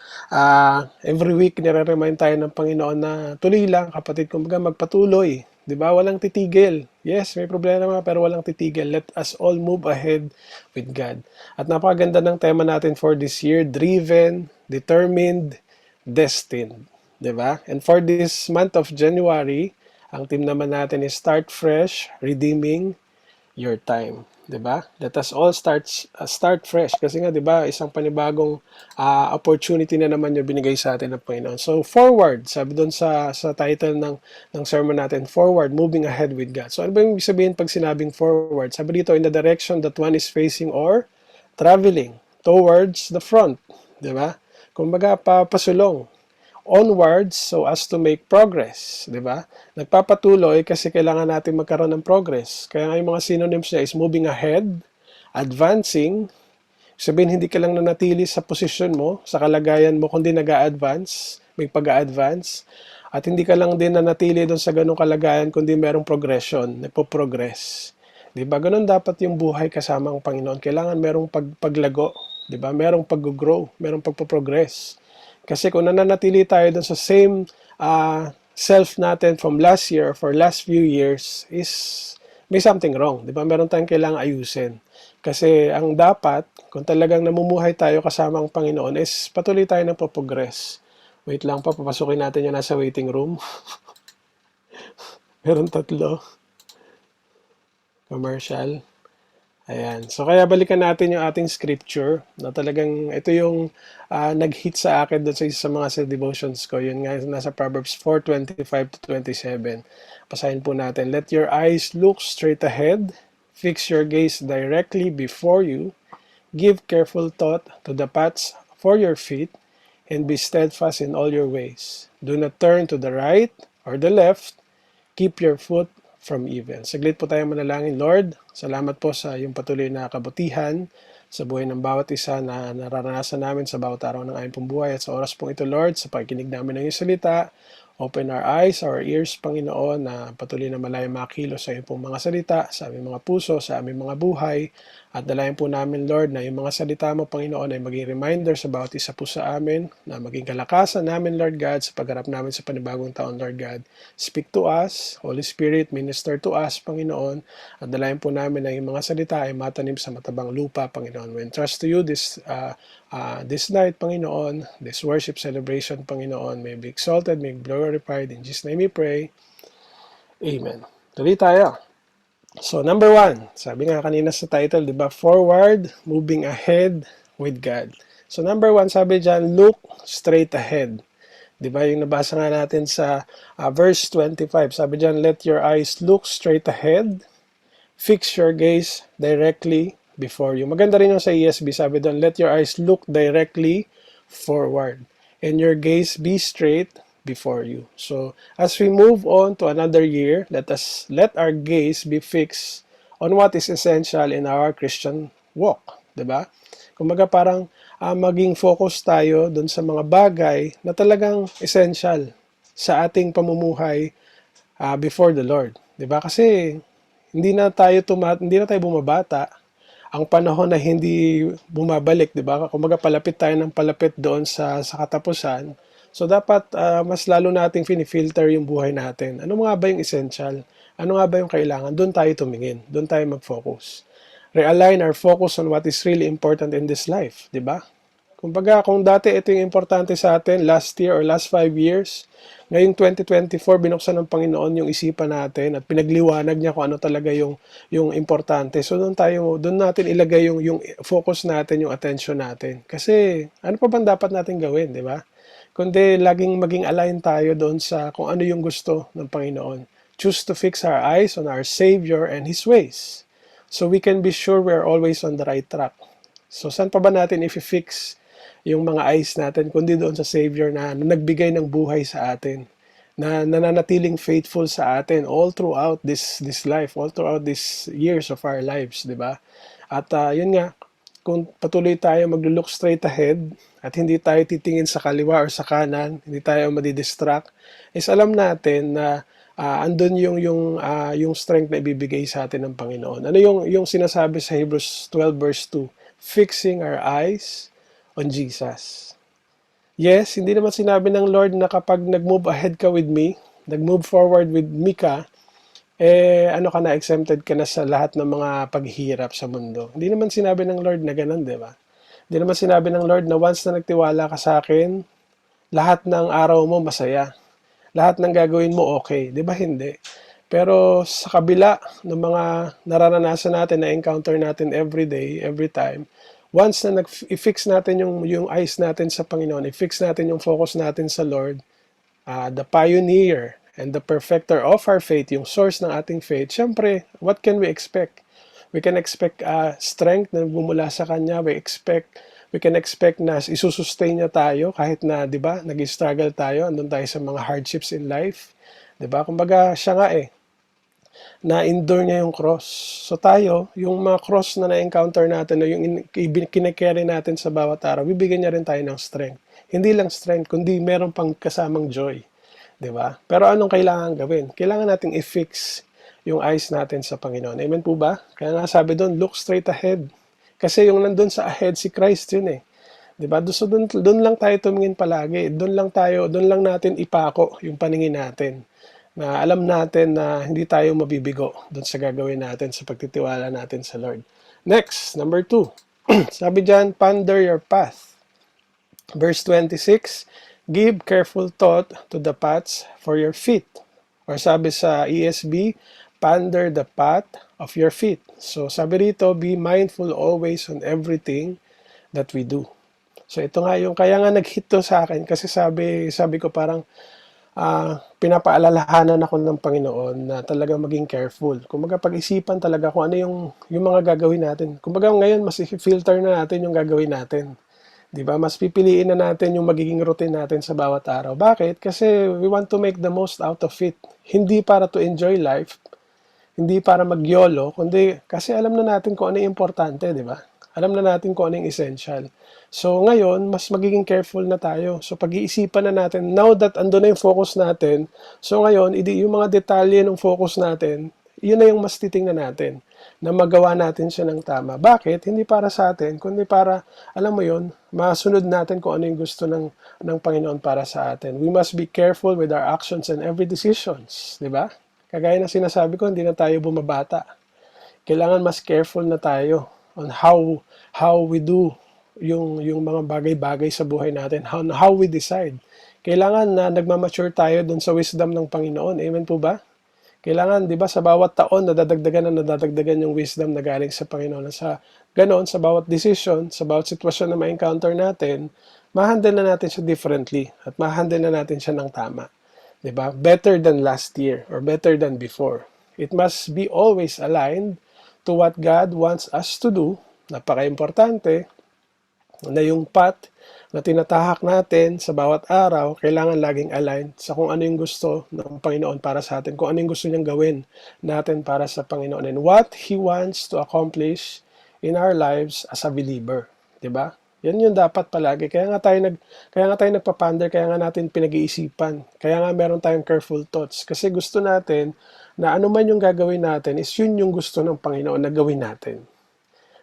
every week nire-remind tayo ng Panginoon na tuloy lang, kapatid. Kumbaga magpatuloy. Di ba? Walang titigil. Yes, may problema pero walang titigil. Let us all move ahead with God. At napakaganda ng tema natin for this year, driven, determined, destined. Di ba? And for this month of January, ang theme naman natin is Start Fresh, Redeeming Your Time. 'Di ba? Let us all start fresh kasi nga 'di ba, isang panibagong opportunity na naman yung binigay sa atin ng Panginoon. So forward, sabi doon sa title ng sermon natin, Forward, Moving Ahead with God. So ano ba yung sabihin pag sinabing forward? Sabi dito, in the direction that one is facing or traveling towards the front, 'di ba? Kumbaga papasulong onwards so as to make progress, di ba? Nagpapatuloy kasi kailangan natin magkaroon ng progress. Kaya nga yung mga synonyms niya is moving ahead, advancing, sabihin hindi ka lang nanatili sa posisyon mo, sa kalagayan mo, kundi nag-a-advance, may pag-a-advance, at hindi ka lang din nanatili doon sa ganung kalagayan, kundi merong progression, nagpo-progress. Di ba? Ganun dapat yung buhay kasama ang Panginoon. Kailangan merong paglago, di ba? Merong pag-grow, merong pagpo-progress. Kasi kung nananatili tayo dun sa same self natin from last year, for last few years, is may something wrong. Di ba? Meron tayong kailangang ayusin. Kasi ang dapat, kung talagang namumuhay tayo kasama ang Panginoon, is patuloy tayo ng progress. Wait lang pa, papasukin natin yung nasa waiting room. Meron 3. Commercial. Ayan. So, kaya balikan natin yung ating scripture na talagang ito yung nag-hit sa akin doon sa isa sa mga sa devotions ko. Yun nga, nasa Proverbs 4:25-27. Basahin po natin. Let your eyes look straight ahead. Fix your gaze directly before you. Give careful thought to the paths for your feet and be steadfast in all your ways. Do not turn to the right or the left. Keep your foot from evil. Saglit po tayo manalangin. Lord, salamat po sa iyong patuloy na kabutihan sa buhay ng bawat isa na nararanasan namin sa bawat araw ng aming buhay. At sa oras pong ito, Lord, sa pakikinig namin ng iyong salita, open our eyes, our ears, Panginoon, na patuloy na malayo makilos sa iyong pong mga salita, sa aming mga puso, sa aming mga buhay. At dalayan po namin, Lord, na yung mga salita mo, Panginoon, ay maging reminder sa bawat isa po sa amin, na maging kalakasan namin, Lord God, sa pagharap namin sa panibagong taon, Lord God. Speak to us, Holy Spirit, minister to us, Panginoon, at dalayan po namin na yung mga salita ay matanim sa matabang lupa, Panginoon. We entrust to you this night, Panginoon, this worship celebration, Panginoon, may be exalted, may be glorified. In Jesus' name we pray. Amen. Tuloy tayo. So, number 1, sabi nga kanina sa title, di ba? Forward, moving ahead with God. So, number 1, sabi dyan, look straight ahead. Di ba? Yung nabasa nga natin sa verse 25, sabi dyan, let your eyes look straight ahead. Fix your gaze directly before you. Maganda rin yung sa ESV, sabi doon, let your eyes look directly forward. And your gaze be straight before you. So, as we move on to another year, let our gaze be fixed on what is essential in our Christian walk, 'di ba? Kumbaga parang maging focus tayo doon sa mga bagay na talagang essential sa ating pamumuhay before the Lord, 'di ba? Kasi hindi na tayo bumabata. Ang panahon na hindi bumabalik, 'di ba? Kumbaga palapit tayo ng palapit doon sa katapusan. So, dapat mas lalo nating filter yung buhay natin. Ano nga ba yung essential? Ano nga ba yung kailangan? Doon tayo tumingin. Doon tayo mag-focus. Realign our focus on what is really important in this life. Diba? Kumbaga, kung dati ito yung importante sa atin, last year or last 5 years, ngayong 2024, binuksan ng Panginoon yung isipan natin at pinagliwanag niya kung ano talaga yung importante. So, doon natin ilagay yung focus natin, yung attention natin. Kasi, ano pa bang dapat natin gawin, di ba? Kundi laging maging align tayo doon sa kung ano yung gusto ng Panginoon. Choose to fix our eyes on our Savior and His ways. So we can be sure we're always on the right track. So saan pa ba natin i-fix yung mga eyes natin kundi doon sa Savior na nagbigay ng buhay sa atin, na nananatiling faithful sa atin all throughout this life, all throughout these years of our lives, di ba? At yun nga, kung patuloy tayo mag-look straight ahead at hindi tayo titingin sa kaliwa or sa kanan, hindi tayo madidistract, is alam natin na andun yung strength na ibibigay sa atin ng Panginoon. Ano yung sinasabi sa Hebrews 12 verse 2? Fixing our eyes on Jesus. Yes, hindi naman sinabi ng Lord na kapag nag-move ahead ka with me, nag-move forward with me ka, exempted ka na sa lahat ng mga paghihirap sa mundo. Hindi naman sinabi ng Lord na ganun, di ba? Hindi naman sinabi ng Lord na once na nagtiwala ka sa akin, lahat ng araw mo masaya. Lahat ng gagawin mo okay. Di ba hindi? Pero sa kabila ng mga nararanasan natin, na-encounter natin every day, every time, once na i-fix natin yung eyes natin sa Panginoon, i-fix natin yung focus natin sa Lord, the pioneer and the perfecter of our faith, yung source ng ating faith, syempre, what can we expect? We can expect strength na bumula sa Kanya. We can expect na isusustain niya tayo kahit na, di ba, nag-struggle tayo, andun tayo sa mga hardships in life. Di ba? Kumbaga, siya nga na-endure niya yung cross. So tayo, yung mga cross na na-encounter natin, yung kinakarry natin sa bawat araw, bibigyan niya rin tayo ng strength. Hindi lang strength, kundi meron pang kasamang joy. Diba? Pero anong kailangan gawin? Kailangan nating i-fix yung eyes natin sa Panginoon. Amen po ba? Kaya nga sabi doon, look straight ahead. Kasi yung nandun sa ahead, si Christ yun eh. Diba? So doon lang tayo tumingin palagi. Doon lang natin ipako yung paningin natin. na alam natin na hindi tayo mabibigo doon sa gagawin natin sa pagtitiwala natin sa Lord. Next, number 2. Sabi dyan, ponder your path. Verse 26, give careful thought to the paths for your feet. Or sabi sa ESV, ponder the path of your feet. So sabi rito, be mindful always on everything that we do. So ito nga yung, kaya nga nag-hit to sa akin kasi sabi ko parang pinapaalalahanan ako ng Panginoon na talaga maging careful. Kumbaga pag-isipan talaga kung ano yung mga gagawin natin. Kumbaga ngayon mas i-filter na natin yung gagawin natin. 'Di ba? Mas pipiliin na natin yung magiging routine natin sa bawat araw. Bakit? Kasi we want to make the most out of it. Hindi para to enjoy life, hindi para mag-YOLO, kundi kasi alam na natin kung ano yung importante, 'di ba? Alam na natin kung ano yung essential. So ngayon, mas magiging careful na tayo. So pag-iisipan na natin, now that ando na yung focus natin, so ngayon, yung mga detalye ng focus natin, yun na yung mas titingnan natin na magawa natin siya ng tama. Bakit? Hindi para sa atin, kundi para, alam mo yun, masunod natin kung ano yung gusto ng Panginoon para sa atin. We must be careful with our actions and every decisions. Di ba? Kagaya ng sinasabi ko, hindi na tayo bumabata. Kailangan mas careful na tayo on how we do yung mga bagay-bagay sa buhay natin, how we decide. Kailangan na nagmamature tayo dun sa wisdom ng Panginoon. Amen po ba? Kailangan, di ba, sa bawat taon, nadadagdagan yung wisdom na galing sa Panginoon. Sa ganon, sa bawat decision, sa bawat sitwasyon na ma-encounter natin, ma-handle na natin siya differently at ma-handle na natin siya ng tama. Di ba? Better than last year or better than before. It must be always aligned to what God wants us to do. Napaka-importante na yung path na tinatahak natin sa bawat araw, kailangan laging aligned sa kung ano yung gusto ng Panginoon para sa atin, kung ano yung gusto niyang gawin natin para sa Panginoon, and what He wants to accomplish in our lives as a believer. Diba? Yan yung dapat palagi. Kaya nga tayo nagpapander, kaya nga natin pinag-iisipan. Kaya nga meron tayong careful thoughts. Kasi gusto natin na ano man yung gagawin natin, is yun yung gusto ng Panginoon na gawin natin.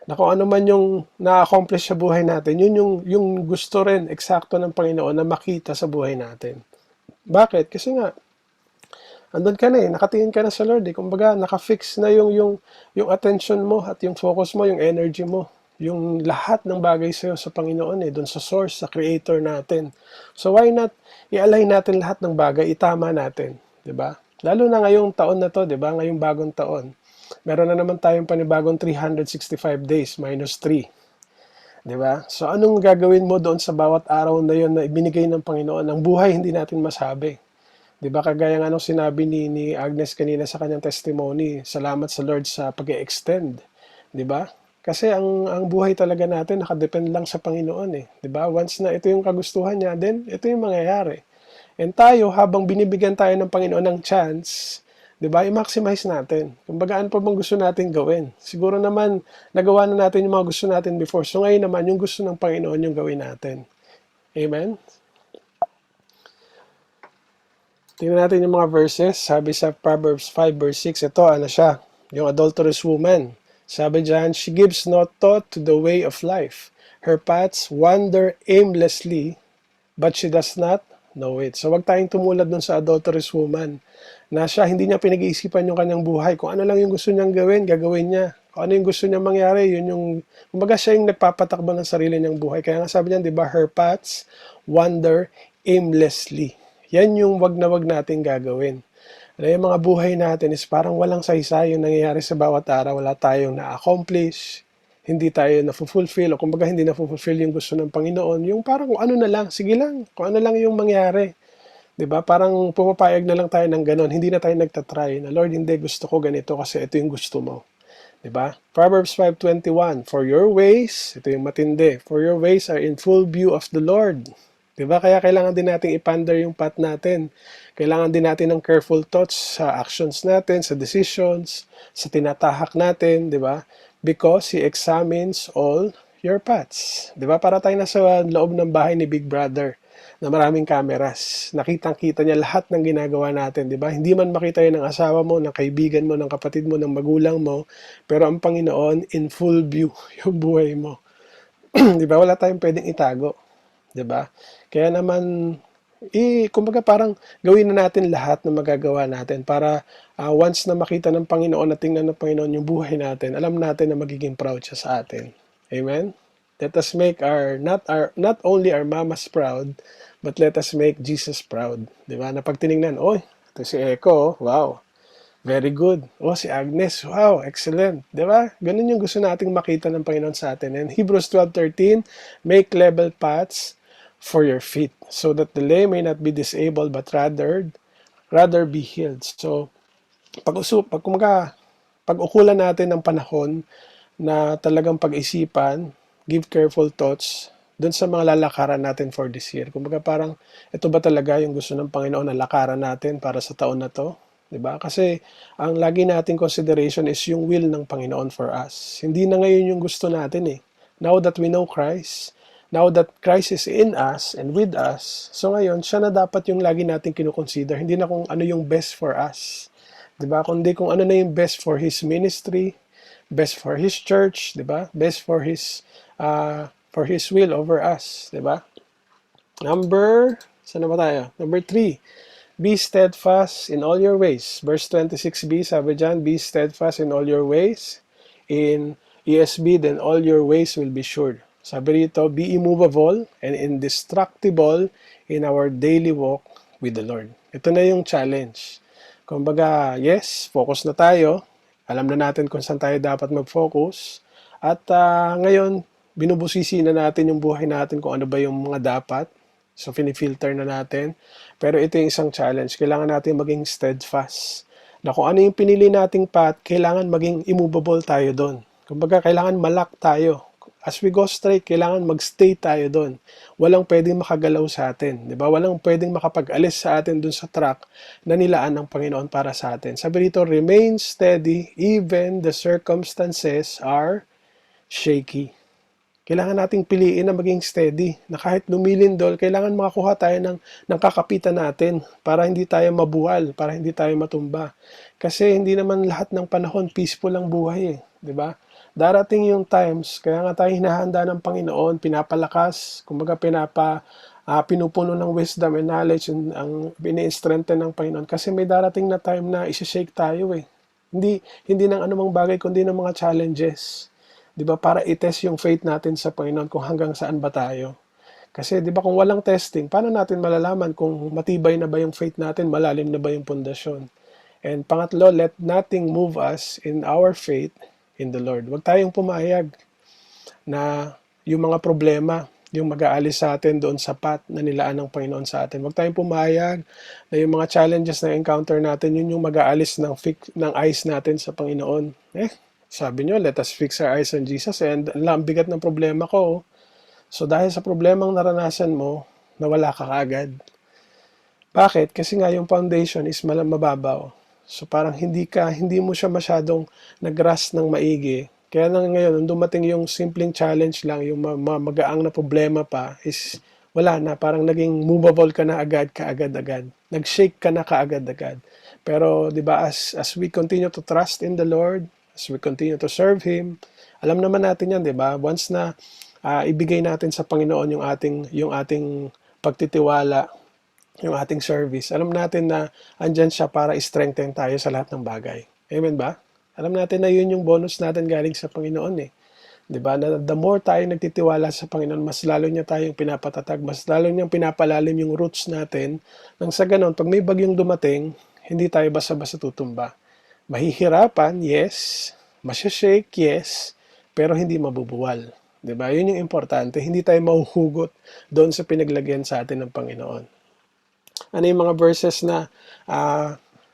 Na kung ano man yung na-accomplish sa buhay natin, yun yung gusto rin, eksakto ng Panginoon na makita sa buhay natin. Bakit? Kasi nga, andun ka na nakatingin ka na sa Lord Kumbaga, nakafix na yung attention mo at yung focus mo, yung energy mo, yung lahat ng bagay sa'yo sa Panginoon dun sa source, sa creator natin. So why not i-align natin lahat ng bagay, itama natin, 'di ba? Lalo na ngayong taon na to, 'di ba? Ngayong bagong taon. Meron na naman tayong panibagong 365 days minus 3. 'Di ba? So anong gagawin mo doon sa bawat araw na 'yon na ibinigay ng Panginoon? Ang buhay hindi natin masabi. 'Di ba? Kagaya ng sinabi ni Agnes kanina sa kanyang testimony, salamat sa Lord sa pag-extend. 'Di ba? Kasi ang buhay talaga natin nakadepend lang sa Panginoon 'di ba? Once na ito yung kagustuhan niya, then ito yung mangyayari. And tayo, habang binibigyan tayo ng Panginoon ng chance, 'di ba, i-maximize natin. Kumbaga, ano pa bang gusto natin gawin? Siguro naman, nagawa na natin yung mga gusto natin before. So ngayon naman, yung gusto ng Panginoon yung gawin natin. Amen? Tingnan natin yung mga verses. Sabi sa Proverbs 5 verse 6, ito, ano siya? Yung adulterous woman. Sabi dyan, she gives no thought to the way of life. Her paths wander aimlessly, but she does not know it. So wag tayong tumulad dun sa adulterous woman na siya hindi niya pinag-iisipan yung kanyang buhay. Kung ano lang yung gusto niyang gawin, gagawin niya. Kung ano yung gusto niyang mangyari, yun yung, kumbaga siya yung nagpapatakbo ng sarili niyang buhay. Kaya nga sabi niya, di ba, her paths wander aimlessly. Yan yung wag na wag natin gagawin. Na yung mga buhay natin is parang walang saysay yung nangyayari sa bawat araw. Wala tayong na-accomplish, hindi tayo na-fulfill, o kumbaga hindi na-fulfill yung gusto ng Panginoon. Yung parang kung ano na lang, sige lang, kung ano lang yung mangyari. 'Di ba? Parang pumapayag na lang tayo ng ganon. Hindi na tayo nagtatry na, Lord, hindi, gusto ko ganito kasi ito yung gusto mo. 'Di ba? Proverbs 5:21, for your ways, ito yung matindi, for your ways are in full view of the Lord. 'Di ba? Kaya kailangan din nating i-ponder yung path natin. Kailangan din natin ng careful thoughts sa actions natin, sa decisions, sa tinatahak natin, 'di ba? Because He examines all your paths. 'Di ba? Para tayo nasa loob ng bahay ni Big Brother na maraming cameras. Nakitang-kita niya lahat ng ginagawa natin, 'di ba? Hindi man makita 'yan ng asawa mo, ng kaibigan mo, ng kapatid mo, ng magulang mo, pero ang Panginoon in full view yung buhay mo. 'Di ba? Wala tayong pwedeng itago, 'di ba? Kaya naman kumbaga parang gawin na natin lahat na magagawa natin para once na makita ng Panginoon at tingnan ng Panginoon yung buhay natin, alam natin na magiging proud siya sa atin. Amen? Let us make not only our mamas proud, but let us make Jesus proud. Di ba? Na pag tinignan, ito si Echo, wow, very good. Si Agnes, wow, excellent. Di ba? Ganun yung gusto nating makita ng Panginoon sa atin. And Hebrews 12:13, make level paths for your feet, so that the lame may not be disabled, but rather be healed. So, pag-ukulan natin ng panahon na talagang pag-isipan, give careful thoughts dun sa mga lalakaran natin for this year. Kumbaga parang, ito ba talaga yung gusto ng Panginoon na lakaran natin para sa taon na to? Diba? Kasi ang lagi nating consideration is yung will ng Panginoon for us. Hindi na ngayon yung gusto natin eh. Now that we know Christ, now that Christ is in us and with us, so ngayon, siya na dapat yung lagi nating kinukonsider. Hindi na kung ano yung best for us. Diba? Kundi kung ano na yung best for His ministry, best for His church, diba? Best for His will over us, diba? Saan na ba tayo? Number 3, be steadfast in all your ways. Verse 26b, sabi dyan, be steadfast in all your ways. In ESB, then all your ways will be sure. Sabi rito, be immovable and indestructible in our daily walk with the Lord. Ito na yung challenge. Kumbaga, yes, focus na tayo. Alam na natin kung saan tayo dapat mag-focus. At ngayon, binubusisi na natin yung buhay natin kung ano ba yung mga dapat. So, finifilter na natin. Pero ito yung isang challenge. Kailangan natin maging steadfast. Na kung ano yung pinili nating path, kailangan maging immovable tayo doon. Kumbaga, kailangan malak tayo. As we go straight, kailangan magstay tayo doon. Walang pwedeng makagalaw sa atin. Diba? Walang pwedeng makapag-alis sa atin doon sa track na nilaan ng Panginoon para sa atin. Sabi dito, remain steady even the circumstances are shaky. Kailangan nating piliin na maging steady, na kahit lumilindol, kailangan makakuha tayo ng kakapitan natin para hindi tayo mabuwal, para hindi tayo matumba. Kasi hindi naman lahat ng panahon peaceful ang buhay eh, di ba? Darating yung times, kaya nga tayo hinahanda ng Panginoon, pinapalakas, kumbaga pinupuno ng wisdom and knowledge, ang ini-strengthen ng Panginoon. Kasi may darating na time na isi-shake tayo eh. Hindi ng anumang bagay, kundi ng mga challenges. 'Di ba, para i-test yung faith natin sa Panginoon kung hanggang saan ba tayo. Kasi 'di ba kung walang testing, paano natin malalaman kung matibay na ba yung faith natin, malalim na ba yung pundasyon? And pangatlo, let nothing move us in our faith in the Lord. Huwag tayong pumayag na yung mga problema, yung mag-aalis sa atin doon sa path na nilaan ng Panginoon sa atin. Huwag tayong pumayag na yung mga challenges na encounter natin, yun yung mag-aalis ng eyes natin sa Panginoon. Sabi nyo, let us fix our eyes on Jesus. And ang bigat ng problema ko. So dahil sa problemang naranasan mo, nawala ka kaagad. Bakit? Kasi nga yung foundation is mababaw. So parang hindi mo siya masyadong nag-grasp ng maigi. Kaya na ngayon, nung dumating yung simpleng challenge lang, yung magaang na problema pa, is wala na. Parang naging movable ka na kaagad-agad. Nag-shake ka na kaagad-agad. Pero di ba, as we continue to trust in the Lord, as we continue to serve Him, alam naman natin yan, di ba? Once na ibigay natin sa Panginoon yung ating pagtitiwala, yung ating service, alam natin na andyan siya para i-strengthen tayo sa lahat ng bagay. Amen ba? Alam natin na yun yung bonus natin galing sa Panginoon eh. Di ba? Na the more tayo nagtitiwala sa Panginoon, mas lalo niya tayong pinapatatag, mas lalo niyang pinapalalim yung roots natin. Nang sa ganon, pag may bagyong dumating, hindi tayo basta-basta tutumba. Mahihirapan, yes. Masyashake, yes. Pero hindi mabubuwal. Diba? Yun yung importante. Hindi tayo mahuhugot doon sa pinaglagyan sa atin ng Panginoon. Ano yung mga verses na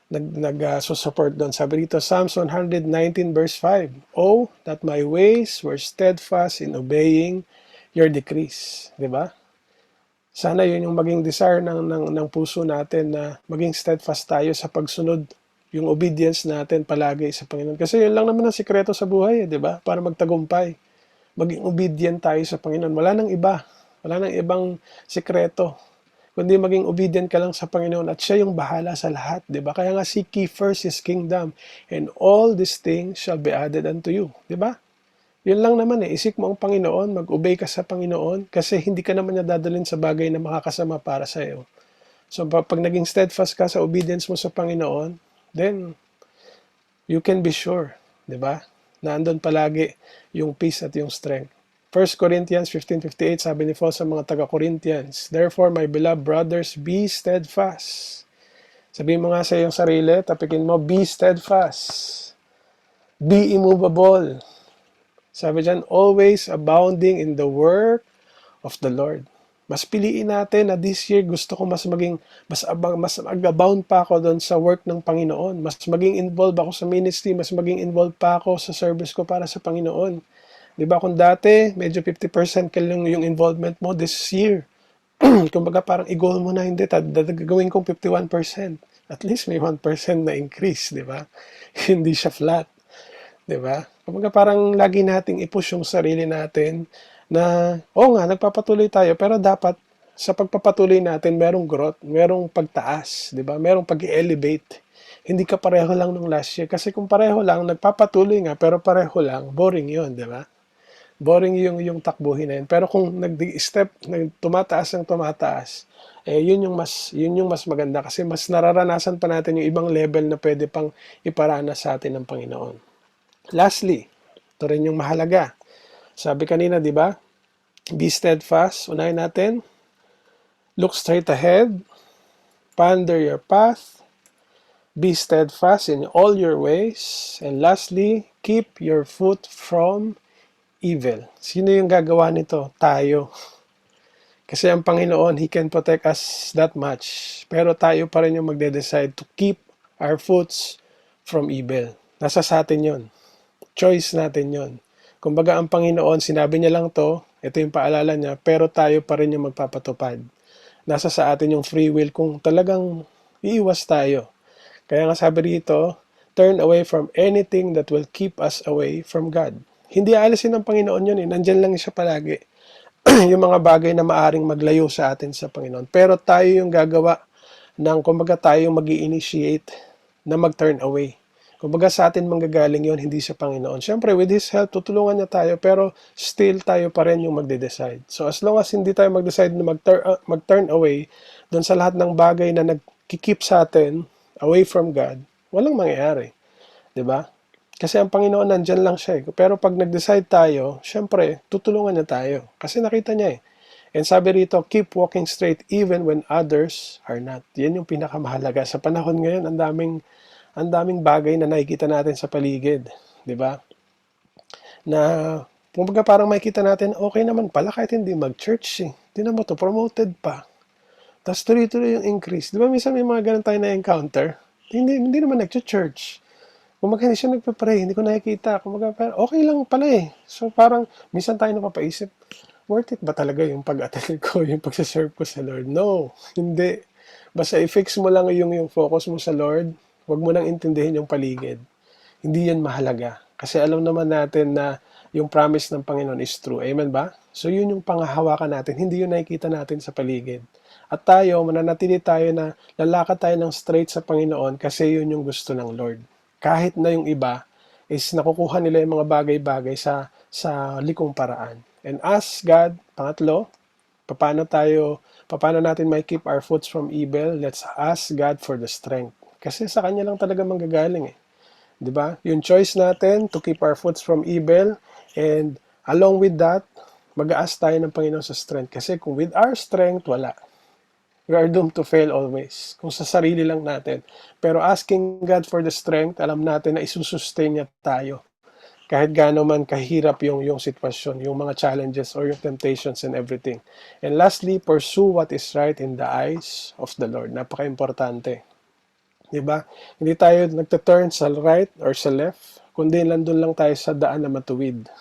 nag-support doon? Sabi dito, Psalms 119 verse 5. Oh, that my ways were steadfast in obeying your decrees. Diba? Sana yun yung maging desire ng puso natin na maging steadfast tayo sa pagsunod, yung obedience natin palagi sa Panginoon. Kasi yun lang naman ang sikreto sa buhay, di ba? Para magtagumpay. Maging obedient tayo sa Panginoon. Wala nang iba. Wala nang ibang sikreto. Kundi maging obedient ka lang sa Panginoon at siya yung bahala sa lahat, di ba? Kaya nga, seek ye first His kingdom and all these things shall be added unto you. Di ba? Yun lang naman eh. Isik mo ang Panginoon, mag-obey ka sa Panginoon kasi hindi ka naman niya dadalhin sa bagay na makakasama para sa iyo. So pag naging steadfast ka sa obedience mo sa Panginoon, then you can be sure, di ba? Na andun palagi yung peace at yung strength. 1 Corinthians 15:58, sabi ni Paul sa mga taga-Corinthians, "Therefore, my beloved brothers, be steadfast." Sabihin mo nga sa iyong sarili, tapikin mo, be steadfast. Be immovable. Sabi dyan, always abounding in the work of the Lord. Mas piliin natin na this year gusto ko mas mag-abound pa ako doon sa work ng Panginoon. Mas maging involved ako sa ministry, mas maging involved pa ako sa service ko para sa Panginoon. Di ba kung dati, medyo 50% ka lang yung involvement mo this year. Kumbaga parang i-goal mo na, hindi, gagawin kong 51%. At least may 1% na increase, di ba? Hindi siya flat. Di ba? Kumbaga parang lagi nating i-push yung sarili natin na, nga, nagpapatuloy tayo, pero dapat sa pagpapatuloy natin, merong growth, merong pagtaas, di ba? Merong pag-elevate. Hindi ka pareho lang nung last year. Kasi kung pareho lang, nagpapatuloy nga, pero pareho lang, boring yun, di ba? Boring yung takbuhin na yun. Pero kung tumataas ng tumataas, yun yung mas maganda kasi mas nararanasan pa natin yung ibang level na pwede pang iparana sa atin ng Panginoon. Lastly, ito rin yung mahalaga. Sabi kanina, di ba? Be steadfast. Unahin natin. Look straight ahead. Ponder your path. Be steadfast in all your ways. And lastly, keep your foot from evil. Sino yung gagawa nito? Tayo. Kasi ang Panginoon, He can protect us that much. Pero tayo pa rin yung magde-decide to keep our foots from evil. Nasa sa atin yun. Choice natin yun. Kumbaga ang Panginoon, sinabi niya lang to, ito yung paalala niya, pero tayo pa rin yung magpapatupad. Nasa sa atin yung free will kung talagang iiwas tayo. Kaya nga sabi rito, turn away from anything that will keep us away from God. Hindi aalisin ng Panginoon yun eh. Nandyan lang siya palagi. Yung mga bagay na maaring maglayo sa atin sa Panginoon. Pero tayo yung gagawa ng, kumbaga tayo mag-i-initiate na mag-turn away. Kumbaga sa atin manggagaling yon, hindi sa Panginoon. Siyempre, with His help, tutulungan niya tayo, pero still tayo pa rin yung magde-decide. So as long as hindi tayo mag-decide na mag-turn away doon sa lahat ng bagay na nagkikip sa atin away from God, walang mangyayari. 'Di ba? Kasi ang Panginoon nandyan lang siya. Pero pag nag-decide tayo, syempre, tutulungan niya tayo. Kasi nakita niya eh. And sabi rito, keep walking straight even when others are not. Yan yung pinakamahalaga. Sa panahon ngayon, ang daming bagay na nakikita natin sa paligid. 'Di ba? Na, kumbaga parang makikita natin, okay naman pala kahit hindi mag-church eh. Hindi naman to promoted pa. Tapos tuloy-tuloy yung increase. Di ba minsan may mga ganun tayo na-encounter? Hindi naman nag-church. Kumbaga hindi siya nagpa-pray, hindi ko nakikita. Kumbaga okay lang pala eh. So parang minsan tayo napapaisip, worth it ba talaga yung pag-attend ko, yung pag-serve ko sa Lord? No, hindi. Basta i-fix mo lang yung focus mo sa Lord, huwag mo nang intindihin yung paligid. Hindi yan mahalaga. Kasi alam naman natin na yung promise ng Panginoon is true. Amen ba? So yun yung pangahawakan natin, hindi yun nakikita natin sa paligid. At tayo, mananatili tayo na lalakad tayo ng straight sa Panginoon kasi yun yung gusto ng Lord. Kahit na yung iba is nakukuha nila yung mga bagay-bagay sa likong paraan. And ask God, pangatlo, paano natin may keep our foots from evil? Let's ask God for the strength. Kasi sa Kanya lang talaga manggagaling eh. 'Di ba? Yung choice natin to keep our foots from evil, and along with that, mag-ask tayo ng Panginoon sa strength. Kasi kung with our strength, wala. We are doomed to fail always. Kung sa sarili lang natin. Pero asking God for the strength, alam natin na isusustain niya tayo. Kahit gaano man kahirap yung sitwasyon, yung mga challenges or yung temptations and everything. And lastly, pursue what is right in the eyes of the Lord. Napaka-importante. Diba? Hindi tayo nagta-turn sa right or sa left, kundi nandun lang tayo sa daan na matuwid.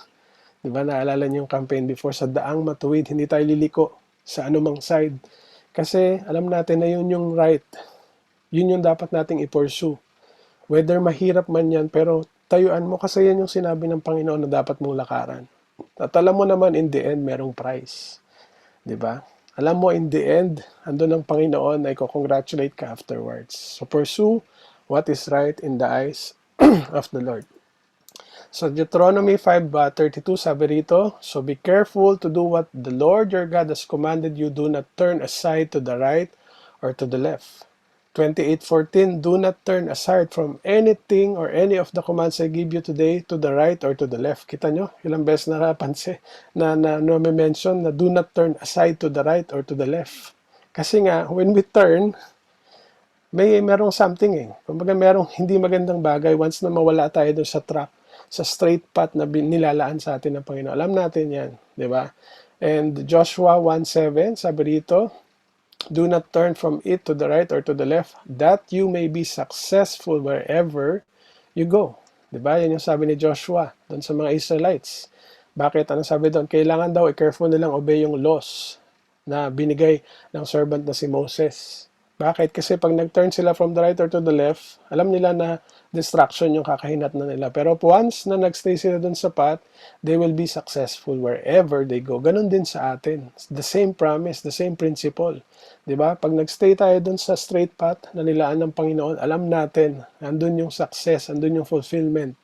Diba? Naalala niyo yung campaign before, sa daang matuwid, hindi tayo liliko sa anumang side. Kasi alam natin na yun yung right. Yun yung dapat nating i-pursue. Whether mahirap man yan, pero tayuan mo kasi yan yung sinabi ng Panginoon na dapat mong lakaran. At alam mo naman, in the end, merong prize. Diba? Alam mo, in the end, andun ang Panginoon ay ko-congratulate ka afterwards. So pursue what is right in the eyes of the Lord. So Deuteronomy 5:32 sabi rito, so be careful to do what the Lord your God has commanded you. Do not turn aside to the right or to the left. 28:14, do not turn aside from anything or any of the commands I give you today to the right or to the left. Kita nyo, ilang beses napansin na mention na do not turn aside to the right or to the left. Kasi nga, when we turn, merong something Kumbaga merong hindi magandang bagay once na mawala tayo doon sa track, sa straight path na nilalaan sa atin ng Panginoon. Alam natin yan, di ba? And Joshua 1:7, sabi dito, do not turn from it to the right or to the left, that you may be successful wherever you go. Diba? Yan yung sabi ni Joshua doon sa mga Israelites. Bakit? Anong sabi doon? Kailangan daw i-careful nilang obey yung laws na binigay ng servant na si Moses. Bakit? Kasi pag nag-turn sila from the right or to the left, alam nila na distraction yung kakahinat na nila. Pero once na nagstay sila dun sa path, they will be successful wherever they go. Ganon din sa atin. The same promise, the same principle. Diba? Pag nagstay tayo dun sa straight path na nilaan ng Panginoon, alam natin, andun yung success, andun yung fulfillment,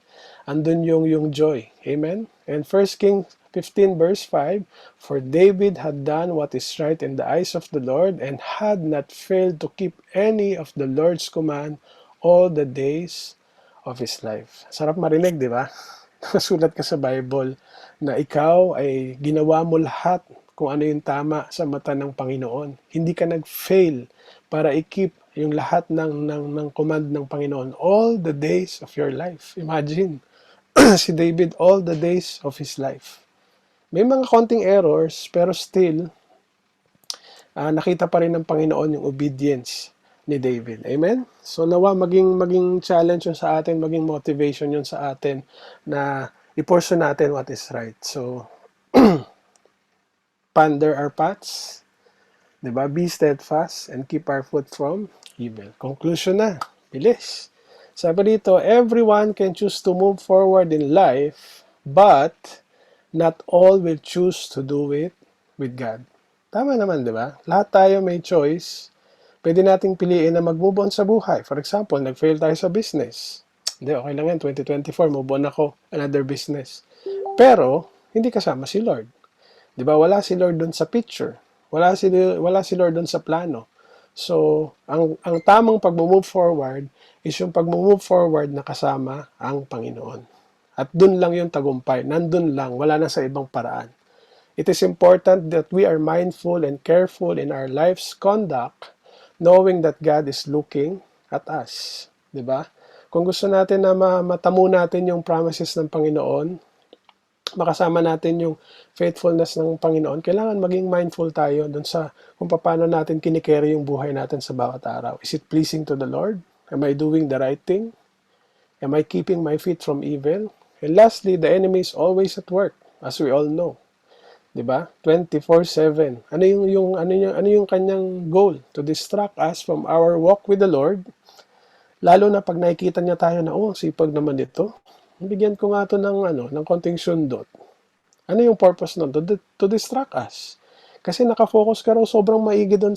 andun yung joy. Amen? And 1 Kings 15 verse 5, for David had done what is right in the eyes of the Lord and had not failed to keep any of the Lord's command all the days of his life. Sarap marinig, di ba? Nasulat ka sa Bible na ikaw ay ginawa mo lahat kung ano yung tama sa mata ng Panginoon. Hindi ka nag-fail para i-keep yung lahat ng command ng Panginoon all the days of your life. Imagine, si David all the days of his life. May mga konting errors, pero still, nakita pa rin ng Panginoon yung obedience ni David. Amen? So nawa maging challenge yun sa atin, maging motivation yun sa atin na i-pursue natin what is right. So, ponder our paths, diba? Be steadfast and keep our foot from evil. Conclusion na. Bilis. Sabi dito, everyone can choose to move forward in life, but not all will choose to do it with God. Tama naman, di ba? Lahat tayo may choice. Pwede nating piliin na mag-move on sa buhay. For example, nag-fail tayo sa business. Hindi, okay lang yan. 2024, move on ako. Another business. Pero, hindi kasama si Lord. Di ba? Wala si Lord doon sa picture. Wala si Lord doon sa plano. So, ang tamang pag-move forward is yung pag-move forward na kasama ang Panginoon. At dun lang yung tagumpay. Nandun lang. Wala na sa ibang paraan. It is important that we are mindful and careful in our life's conduct, knowing that God is looking at us. Diba? Kung gusto natin na matamo natin yung promises ng Panginoon, makasama natin yung faithfulness ng Panginoon, kailangan maging mindful tayo dun sa kung paano natin kinikerry yung buhay natin sa bawat araw. Is it pleasing to the Lord? Am I doing the right thing? Am I keeping my feet from evil? And lastly, the enemy is always at work, as we all know. 'Di ba? 24/7. Ano yung kanyang goal? To distract us from our walk with the Lord. Lalo na pag nakikita niya tayo na, sipag naman ito. Bigyan ko nga to ng konting sundot. Ano yung purpose nun? To distract us. Kasi nakafocus ka raw sobrang maigi doon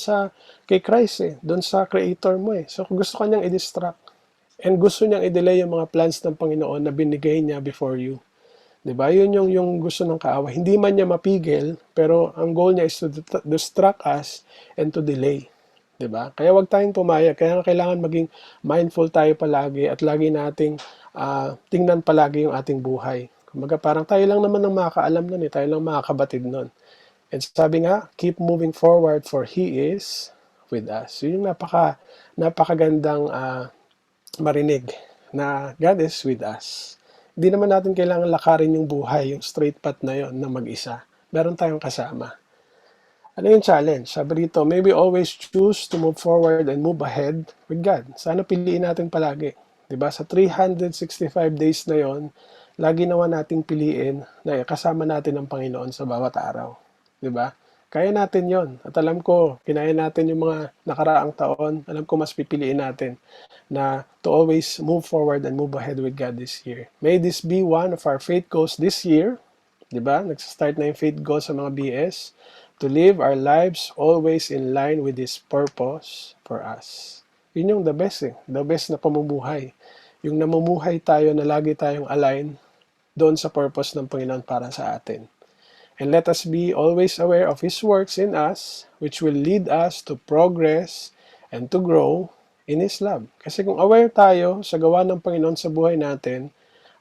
kay Christ doon sa creator mo So gusto kanyang i-distract. And gusto niyang i-delay yung mga plans ng Panginoon na binigay niya before you. Diba? Yun yung gusto ng kaaway. Hindi man niya mapigil, pero ang goal niya is to distract us and to delay. Diba? Kaya wag tayong pumayag. Kaya kailangan maging mindful tayo palagi at lagi nating tingnan palagi yung ating buhay. Kumbaga parang tayo lang naman ang makakaalam nun tayo lang makakabatid nun. And sabi nga, keep moving forward for He is with us. So yung napakagandang marinig na God is with us. Hindi naman natin kailangan lakarin yung buhay, yung straight path na yon na mag-isa. Meron tayong kasama. Ano yung challenge? Sabi dito, may we always choose to move forward and move ahead with God. Sana piliin natin palagi. Diba? Sa 365 days na yon, lagi naman nating piliin na kasama natin ang Panginoon sa bawat araw. Diba? Kaya natin yon. At alam ko, kinaya natin yung mga nakaraang taon. Alam ko mas pipiliin natin na to always move forward and move ahead with God this year. May this be one of our faith goals this year. Diba? Nag-start na yung faith goals sa mga BS. To live our lives always in line with His purpose for us. Yun yung the best The best na pamumuhay. Yung namumuhay tayo na lagi tayong align doon sa purpose ng Panginoon para sa atin. And let us be always aware of His works in us, which will lead us to progress and to grow in His love. Kasi kung aware tayo sa gawa ng Panginoon sa buhay natin,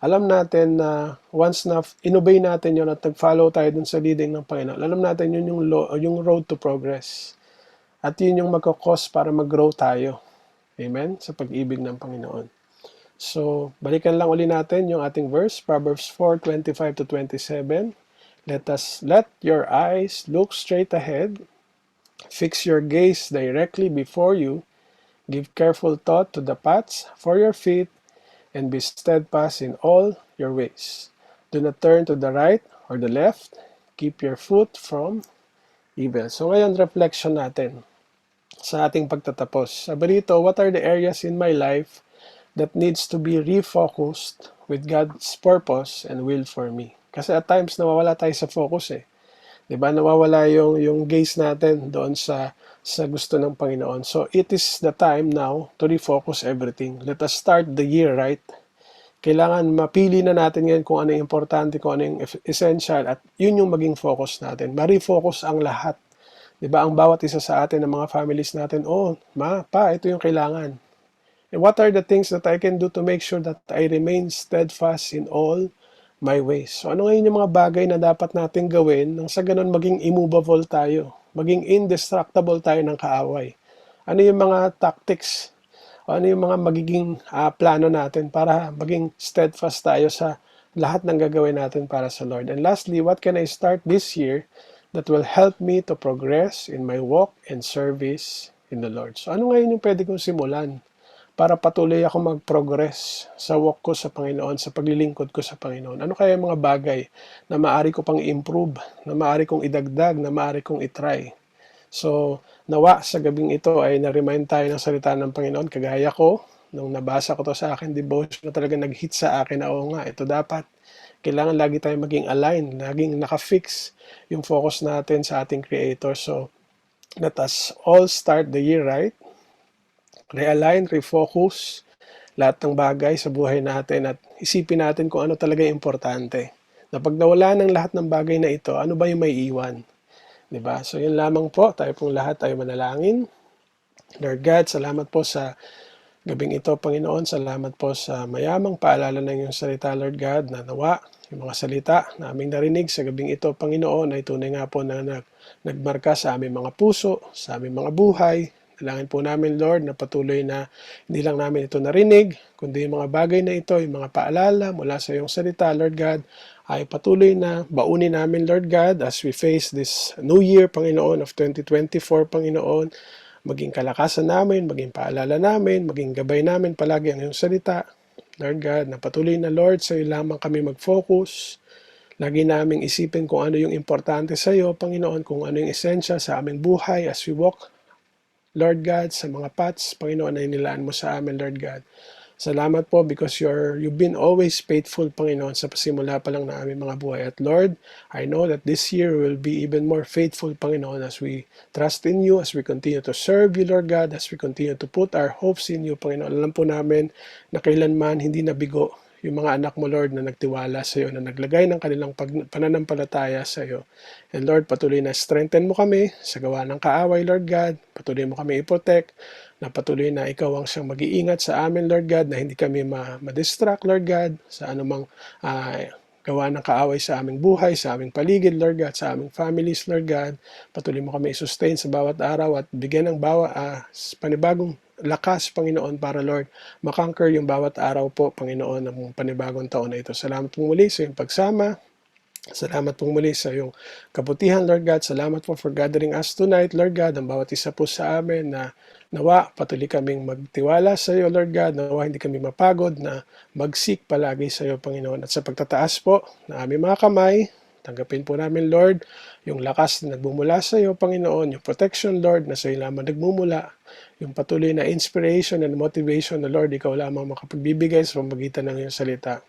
alam natin na once na inobey natin yon at nag-follow tayo dun sa leading ng Panginoon, alam natin yun yung road to progress. At yun yung magkakos para mag-grow tayo. Amen? Sa pag-ibig ng Panginoon. So, balikan lang uli natin yung ating verse, Proverbs 4:25-27. Let your eyes look straight ahead. Fix your gaze directly before you. Give careful thought to the paths for your feet, and be steadfast in all your ways. Do not turn to the right or the left. Keep your foot from evil. So ngayon, reflection natin sa ating pagtatapos. Sabi rito, what are the areas in my life that needs to be refocused with God's purpose and will for me? Kasi at times nawawala tayo sa focus eh. 'Di ba? Nawawala yung gaze natin doon sa gusto ng Panginoon. So it is the time now to refocus everything. Let us start the year right. Kailangan mapili na natin ngayon kung ano yung importante, kung ano yung essential, at yun yung maging focus natin. Ma-refocus ang lahat. 'Di ba? Ang bawat isa sa atin, ng mga families natin, ito yung kailangan. And what are the things that I can do to make sure that I remain steadfast in all my ways? So ano ngayon yung mga bagay na dapat natin gawin nang sa ganun maging immovable tayo, maging indestructible tayo ng kaaway? Ano yung mga tactics? O ano yung mga magiging plano natin para maging steadfast tayo sa lahat ng gagawin natin para sa Lord? And lastly, what can I start this year that will help me to progress in my walk and service in the Lord? So ano ngayon yung pwede kong simulan para patuloy ako mag-progress sa walk ko sa Panginoon, sa paglilingkod ko sa Panginoon? Ano kaya yung mga bagay na maaari ko pang i-improve, na maaari kong idagdag, na maaari kong itry? So, nawa sa gabing ito ay na-remind tayo ng salita ng Panginoon. Kagaya ko, nung nabasa ko to sa akin devotion, na talaga nag-hit sa akin na oo nga, ito dapat. Kailangan lagi tayo maging aligned, laging nakafix yung focus natin sa ating Creator. So, let us all start the year right. Realign, refocus lahat ng bagay sa buhay natin at isipin natin kung ano talaga yung importante. Na pag nawala ng lahat ng bagay na ito, ano ba yung may iwan? Diba? So yun lamang po, tayo pong lahat ay manalangin. Lord God, salamat po sa gabing ito, Panginoon. Salamat po sa mayamang paalala ng iyong salita, Lord God, na nawa yung mga salita na aming narinig sa gabing ito, Panginoon, ay tunay nga po na nagmarka sa aming mga puso, sa aming mga buhay. Dalangin po namin, Lord, na patuloy na hindi lang namin ito narinig, kundi yung mga bagay na ito, yung mga paalala mula sa iyong salita, Lord God, ay patuloy na baunin namin, Lord God, as we face this new year, Panginoon, of 2024, Panginoon. Maging kalakasan namin, maging paalala namin, maging gabay namin palagi ang iyong salita. Lord God, na patuloy na, Lord, sa iyo lamang kami mag-focus. Lagi naming isipin kung ano yung importante sa iyo, Panginoon, kung ano yung essential sa aming buhay as we walk, Lord God, sa mga paths, Panginoon, na inilaan mo sa amin, Lord God. Salamat po because you've been always faithful, Panginoon, sa pasimula pa lang na aming mga buhay. At Lord, I know that this year will be even more faithful, Panginoon, as we trust in you, as we continue to serve you, Lord God, as we continue to put our hopes in you, Panginoon. Alam po namin na kailanman hindi nabigo yung mga anak mo, Lord, na nagtiwala sa iyo, na naglagay ng kanilang pananampalataya sa iyo. And Lord, patuloy na strengthen mo kami sa gawa ng kaaway, Lord God. Patuloy mo kami i-protect, na patuloy na ikaw ang siyang mag-iingat sa amin, Lord God, na hindi kami ma-distract, Lord God, sa anumang gawa ng kaaway sa aming buhay, sa aming paligid, Lord God, sa aming families, Lord God. Patuloy mo kami i-sustain sa bawat araw at bigyan ng panibagong lakas, Panginoon, para, Lord, makonquer yung bawat araw po, Panginoon, ng panibagong taon na ito. Salamat po muli sa iyong pagsama. Salamat po muli sa iyong kabutihan, Lord God. Salamat po for gathering us tonight, Lord God, ang bawat isa po sa amin na nawa, patuloy kaming magtiwala sa iyo, Lord God. Nawa, hindi kami mapagod na mag-seek palagi sa iyo, Panginoon. At sa pagtataas po na aming mga kamay, tanggapin po namin, Lord, yung lakas na nagmumula sa iyo, Panginoon, yung protection, Lord, na sa iyo lamang nagmumula, yung patuloy na inspiration and motivation na, Lord, ikaw lamang makapagbibigay sa pamamagitan ng iyong salita.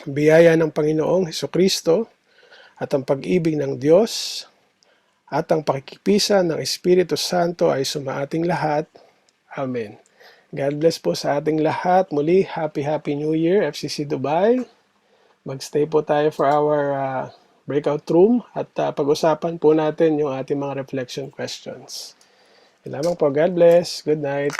Ang biyaya ng Panginoong Hesukristo at ang pag-ibig ng Diyos at ang pakikipisan ng Espiritu Santo ay sumaating lahat. Amen. God bless po sa ating lahat. Muli, Happy New Year, FCC Dubai. Mag-stay po tayo for our breakout room at pag-usapan po natin yung ating mga reflection questions. Yun lamang po. God bless. Good night.